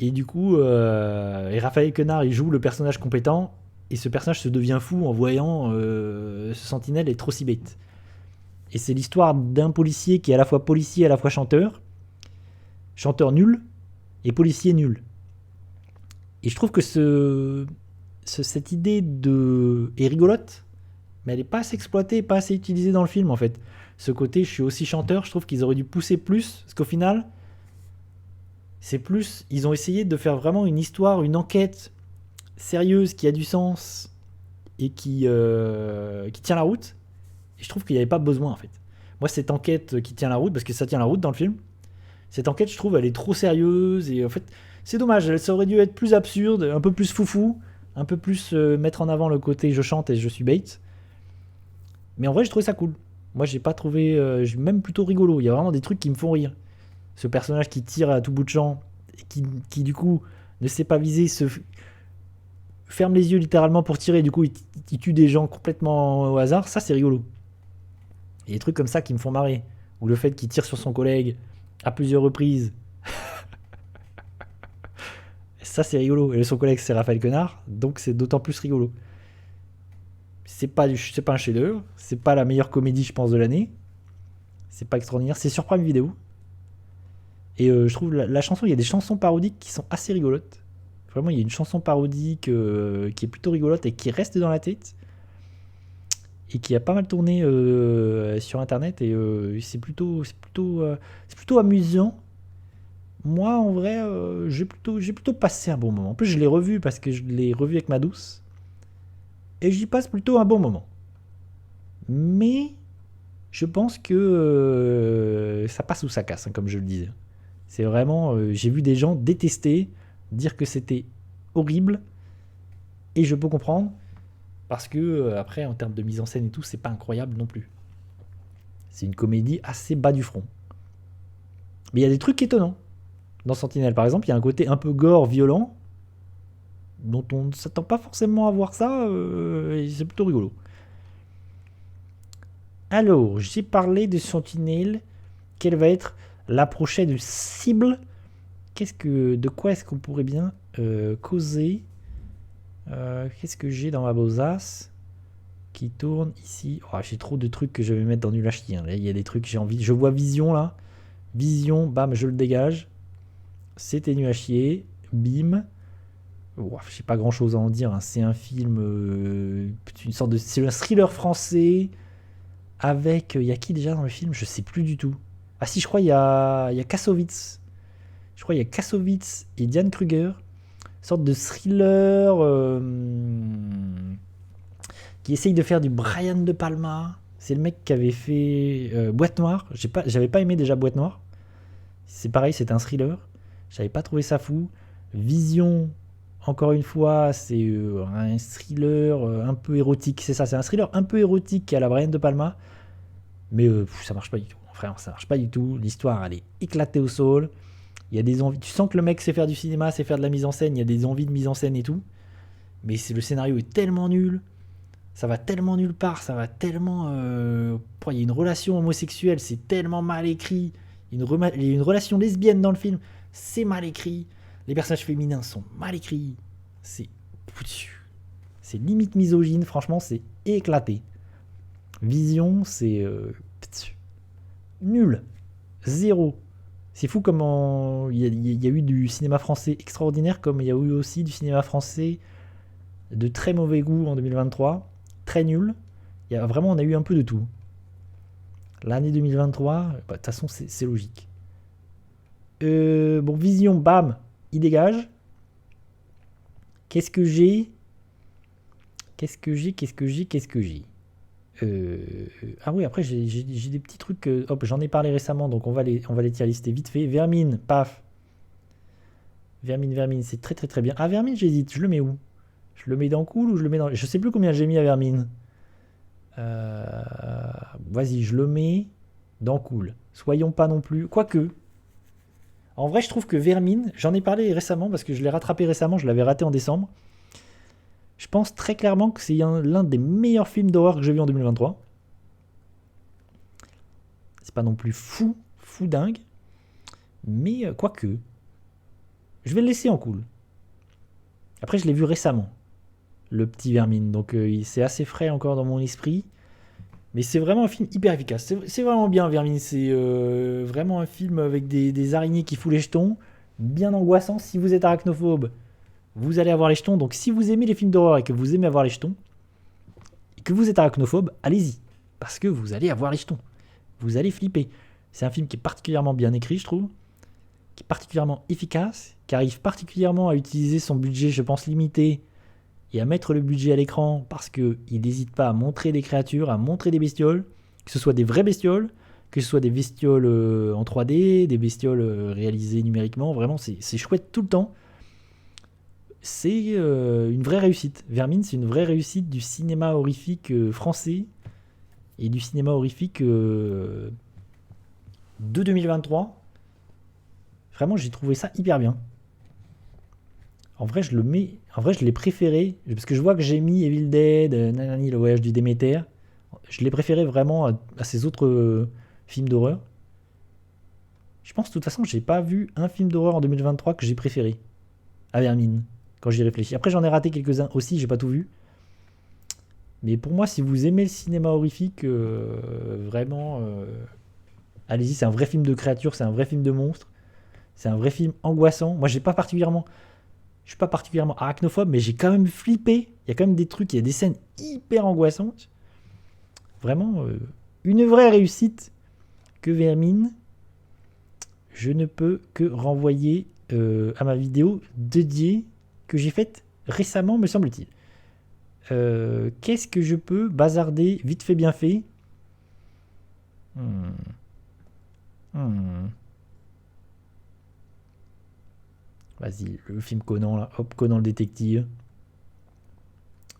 Speaker 1: Et du coup, et Raphaël Quenard, il joue le personnage compétent, et ce personnage se devient fou en voyant ce Sentinelle être aussi bête. Et c'est l'histoire d'un policier qui est à la fois policier et à la fois chanteur. Chanteur nul et policier nul. Et je trouve que cette idée est rigolote, mais elle n'est pas assez exploitée, pas assez utilisée dans le film en fait. Ce côté, je suis aussi chanteur, je trouve qu'ils auraient dû pousser plus, parce qu'au final, c'est plus, ils ont essayé de faire vraiment une histoire, une enquête sérieuse qui a du sens et qui tient la route. Et je trouve qu'il n'y avait pas besoin en fait. Moi, cette enquête qui tient la route, parce que ça tient la route dans le film, cette enquête, je trouve, elle est trop sérieuse et en fait, c'est dommage. Ça aurait dû être plus absurde, un peu plus foufou, un peu plus mettre en avant le côté je chante et je suis bait. Mais en vrai, j'ai trouvé ça cool. Moi, j'ai pas trouvé, même plutôt rigolo. Il y a vraiment des trucs qui me font rire. Ce personnage qui tire à tout bout de champ, et qui du coup ne sait pas viser, ferme les yeux littéralement pour tirer, du coup il tue des gens complètement au hasard, ça c'est rigolo. Il y a des trucs comme ça qui me font marrer. Ou le fait qu'il tire sur son collègue à plusieurs reprises. Ça c'est rigolo. Et son collègue c'est Raphaël Quenard, donc c'est d'autant plus rigolo. C'est pas un chef-d'œuvre, c'est pas la meilleure comédie je pense de l'année. C'est pas extraordinaire, c'est sur Prime Video. Et je trouve la chanson, il y a des chansons parodiques qui sont assez rigolotes. Vraiment, il y a une chanson parodique qui est plutôt rigolote et qui reste dans la tête. Et qui a pas mal tourné sur internet. Et c'est plutôt amusant. Moi, en vrai, j'ai plutôt passé un bon moment. En plus, je l'ai revu parce que je l'ai revu avec ma douce. Et j'y passe plutôt un bon moment. Mais je pense que ça passe ou ça casse, hein, comme je le disais. C'est vraiment... j'ai vu des gens détester, dire que c'était horrible. Et je peux comprendre. Parce que, après, en termes de mise en scène et tout, c'est pas incroyable non plus. C'est une comédie assez bas du front. Mais il y a des trucs étonnants. Dans Sentinelle, par exemple, il y a un côté un peu gore, violent, dont on ne s'attend pas forcément à voir ça, et c'est plutôt rigolo. Alors, j'ai parlé de Sentinelle. Quelle va être la prochaine cible? De quoi est-ce qu'on pourrait bien causer? Qu'est-ce que j'ai dans ma besace qui tourne ici? J'ai trop de trucs que je vais mettre dans nul à chier. Là, il y a des trucs, j'ai envie. Je vois Vision là. Vision, bam, je le dégage. C'était nul à chier. Bim. J'ai pas grand chose à en dire. Hein. C'est un film. C'est un thriller français. Avec. Il y a qui déjà dans le film? Je sais plus du tout. Ah si, je crois il y a Kassovitz. Je crois il y a Kassovitz et Diane Kruger. Sorte de thriller qui essaye de faire du Brian De Palma. C'est le mec qui avait fait Boîte Noire. J'avais pas aimé déjà Boîte Noire. C'est pareil, c'est un thriller. J'avais pas trouvé ça fou. Vision, encore une fois, c'est un thriller un peu érotique. C'est ça, c'est un thriller un peu érotique à la Brian De Palma. Mais ça marche pas du tout. Frère, ça marche pas du tout. L'histoire, elle est éclatée au sol. Il y a des envies. Tu sens que le mec sait faire du cinéma, sait faire de la mise en scène. Il y a des envies de mise en scène et tout. Mais le scénario est tellement nul. Ça va tellement nulle part. Ça va tellement. Il y a une relation homosexuelle. C'est tellement mal écrit. Il y a une relation lesbienne dans le film. C'est mal écrit. Les personnages féminins sont mal écrits. C'est limite misogyne. Franchement, c'est éclaté. Vision, c'est nul. Zéro. C'est fou comment il y a eu du cinéma français extraordinaire, comme il y a eu aussi du cinéma français de très mauvais goût en 2023. Très nul. On a eu un peu de tout. L'année 2023, de toute façon, c'est logique. Vision, bam, il dégage. Qu'est-ce que j'ai Ah oui, après j'ai des petits trucs. J'en ai parlé récemment, donc on va les tier lister vite fait. Vermine, paf. Vermine, c'est très très très bien. Ah, Vermine, j'hésite. Je le mets où? Je le mets dans Cool ou je le mets dans. Je sais plus combien j'ai mis à Vermine. Vas-y, je le mets dans Cool. Soyons pas non plus. Quoique. En vrai, je trouve que Vermine, j'en ai parlé récemment parce que je l'ai rattrapé récemment, je l'avais raté en décembre. Je pense très clairement que c'est l'un des meilleurs films d'horreur que j'ai vu en 2023. C'est pas non plus fou dingue. Mais quoique. Je vais le laisser en Cool. Après, je l'ai vu récemment. Le petit Vermine. Donc c'est assez frais encore dans mon esprit. Mais c'est vraiment un film hyper efficace. C'est vraiment bien, Vermine. C'est vraiment un film avec des araignées qui fout les jetons. Bien angoissant. Si vous êtes arachnophobe, vous allez avoir les jetons. Donc si vous aimez les films d'horreur et que vous aimez avoir les jetons, et que vous êtes arachnophobe, allez-y. Parce que vous allez avoir les jetons. Vous allez flipper. C'est un film qui est particulièrement bien écrit, je trouve. Qui est particulièrement efficace. Qui arrive particulièrement à utiliser son budget, je pense, limité. Et à mettre le budget à l'écran parce qu'il n'hésite pas à montrer des créatures, à montrer des bestioles. Que ce soit des vraies bestioles, que ce soit des bestioles en 3D, des bestioles réalisées numériquement. Vraiment, c'est chouette tout le temps. C'est une vraie réussite. Vermine, c'est une vraie réussite du cinéma horrifique français et du cinéma horrifique de 2023. Vraiment, j'ai trouvé ça hyper bien. En vrai, je l'ai préféré parce que je vois que j'ai mis Evil Dead, Nanani, le voyage du Déméter. Je l'ai préféré vraiment à ces autres films d'horreur. Je pense de toute façon, j'ai pas vu un film d'horreur en 2023 que j'ai préféré à Vermine. Quand j'y réfléchis. Après, j'en ai raté quelques-uns aussi, j'ai pas tout vu. Mais pour moi, si vous aimez le cinéma horrifique, vraiment, allez-y, c'est un vrai film de créatures, c'est un vrai film de monstres, c'est un vrai film angoissant. Moi, je suis pas particulièrement arachnophobe, mais j'ai quand même flippé. Il y a quand même des trucs, il y a des scènes hyper angoissantes. Vraiment, une vraie réussite que Vermine. Je ne peux que renvoyer à ma vidéo dédiée que j'ai faite récemment, me semble-t-il. Qu'est-ce que je peux bazarder vite fait bien fait? Vas-y, le film Conan là, hop, Conan le détective.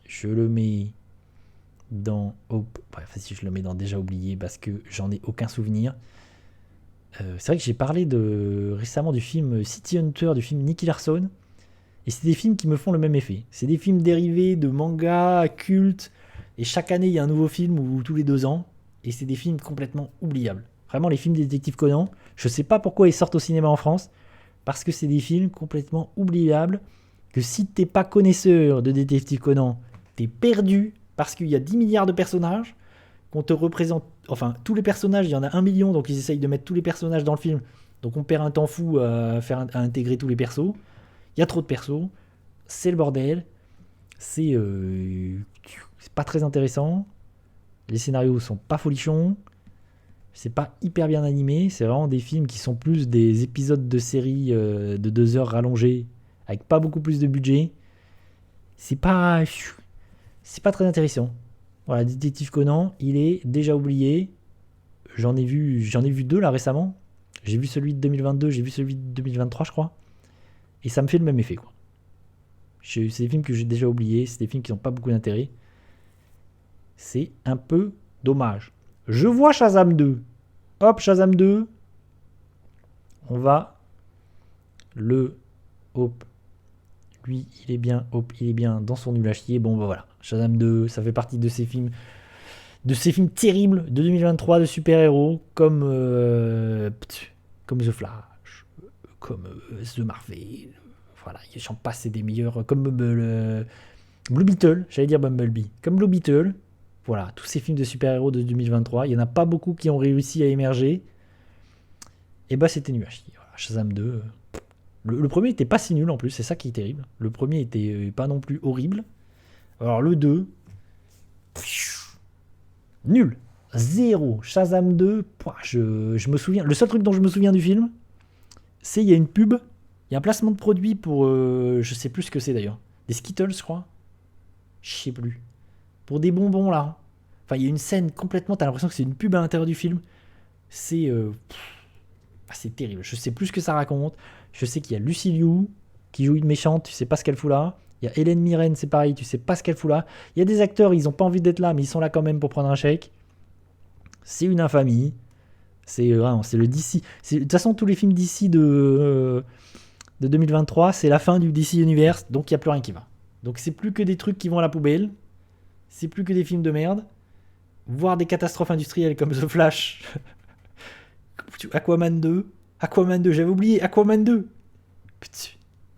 Speaker 1: Je le mets dans. Bref, si je le mets dans déjà oublié parce que j'en ai aucun souvenir. C'est vrai que j'ai parlé récemment du film City Hunter, du film Nicky Larson. Et c'est des films qui me font le même effet. C'est des films dérivés de mangas cultes. Et chaque année, il y a un nouveau film ou tous les 2 ans. Et c'est des films complètement oubliables. Vraiment, les films des détectives Conan, je sais pas pourquoi ils sortent au cinéma en France. Parce que c'est des films complètement oubliables. Que si t'es pas connaisseur de détective Conan, t'es perdu. Parce qu'il y a 10 milliards de personnages. Qu'on te représente. Enfin, tous les personnages, il y en a 1 million. Donc ils essayent de mettre tous les personnages dans le film. Donc on perd un temps fou à intégrer tous les persos. Il y a trop de persos, c'est le bordel, c'est pas très intéressant, les scénarios sont pas folichons, c'est pas hyper bien animé, c'est vraiment des films qui sont plus des épisodes de série de 2 heures rallongés, avec pas beaucoup plus de budget. C'est pas très intéressant. Voilà, Détective Conan, il est déjà oublié. J'en ai vu 2 là récemment. J'ai vu celui de 2022, j'ai vu celui de 2023, je crois. Et ça me fait le même effet, quoi. C'est des films que j'ai déjà oubliés, c'est des films qui n'ont pas beaucoup d'intérêt. C'est un peu dommage. Je vois Shazam 2. Hop, Shazam 2. On va le... Hop. Lui, il est bien. Hop, il est bien dans son nul à chier. Bon, bah voilà. Shazam 2, ça fait partie de ces films terribles de 2023 de super-héros comme The Flash, comme The Marvel. Voilà, j'en passe, c'est des meilleurs. Comme Blue Beetle, j'allais dire Bumblebee. Comme Blue Beetle. Voilà, tous ces films de super-héros de 2023. Il n'y en a pas beaucoup qui ont réussi à émerger. Et bah, c'était nul à chier. Voilà, Shazam 2. Le premier était pas si nul en plus, c'est ça qui est terrible. Le premier était pas non plus horrible. Alors le 2. Nul. Zéro. Shazam 2. Je me souviens. Le seul truc dont je me souviens du film, c'est il y a une pub. Il y a un placement de produit pour. Je sais plus ce que c'est d'ailleurs. Des Skittles, je crois. Je sais plus. Pour des bonbons là. Enfin, il y a une scène complètement. T'as l'impression que c'est une pub à l'intérieur du film. C'est. C'est terrible. Je sais plus ce que ça raconte. Je sais qu'il y a Lucy Liu qui joue une méchante. Tu sais pas ce qu'elle fout là. Il y a Hélène Mirren, c'est pareil. Tu sais pas ce qu'elle fout là. Il y a des acteurs, ils ont pas envie d'être là, mais ils sont là quand même pour prendre un chèque. C'est une infamie. C'est le DC. De toute façon, tous les films DC de 2023, c'est la fin du DC Universe. Donc il n'y a plus rien qui va. Donc c'est plus que des trucs qui vont à la poubelle. C'est plus que des films de merde. Voire des catastrophes industrielles comme The Flash. Aquaman 2. Aquaman 2, j'avais oublié. Aquaman 2. Putain.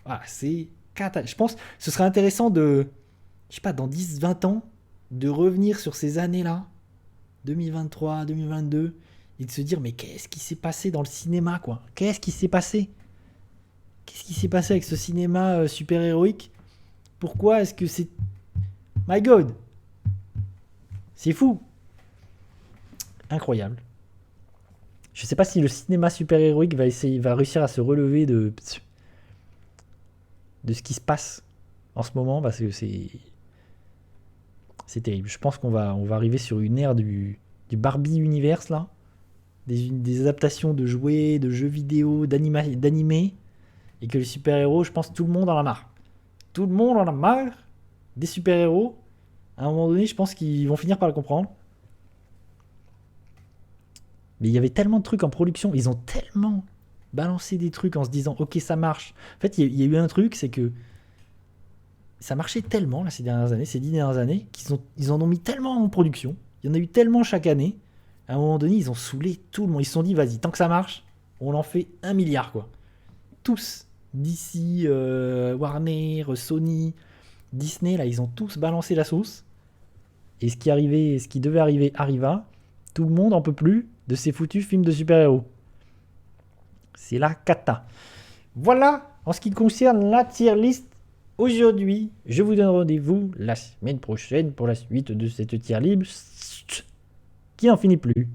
Speaker 1: Ah, c'est je pense que ce serait intéressant de, je sais pas, dans 10-20 ans, de revenir sur ces années-là, 2023, 2022, et de se dire, mais qu'est-ce qui s'est passé dans le cinéma, quoi? Qu'est-ce qui s'est passé? Qu'est-ce qui s'est passé avec ce cinéma super-héroïque? Pourquoi est-ce que c'est... My God! C'est fou! Incroyable. Je sais pas si le cinéma super-héroïque va réussir à se relever de ce qui se passe en ce moment, parce que c'est terrible. Je pense qu'on va arriver sur une ère du Barbie Universe, là. Des adaptations de jouets, de jeux vidéo, d'animés. Et que les super-héros, je pense que tout le monde en a marre. Tout le monde en a marre des super-héros. À un moment donné, je pense qu'ils vont finir par le comprendre. Mais il y avait tellement de trucs en production. Ils ont tellement balancé des trucs en se disant « Ok, ça marche ». En fait, il y a eu un truc, c'est que ça marchait tellement là, ces 10 dernières années, qu'ils en ont mis tellement en production. Il y en a eu tellement chaque année. À un moment donné, ils ont saoulé tout le monde. Ils se sont dit « Vas-y, tant que ça marche, on en fait 1 milliard, quoi ». Tous, DC, Warner, Sony, Disney, là, ils ont tous balancé la sauce. Et ce qui devait arriver arriva. Tout le monde en peut plus de ces foutus films de super-héros. C'est la cata. Voilà, en ce qui concerne la tier list. Aujourd'hui, je vous donne rendez-vous la semaine prochaine pour la suite de cette tier list qui n'en finit plus.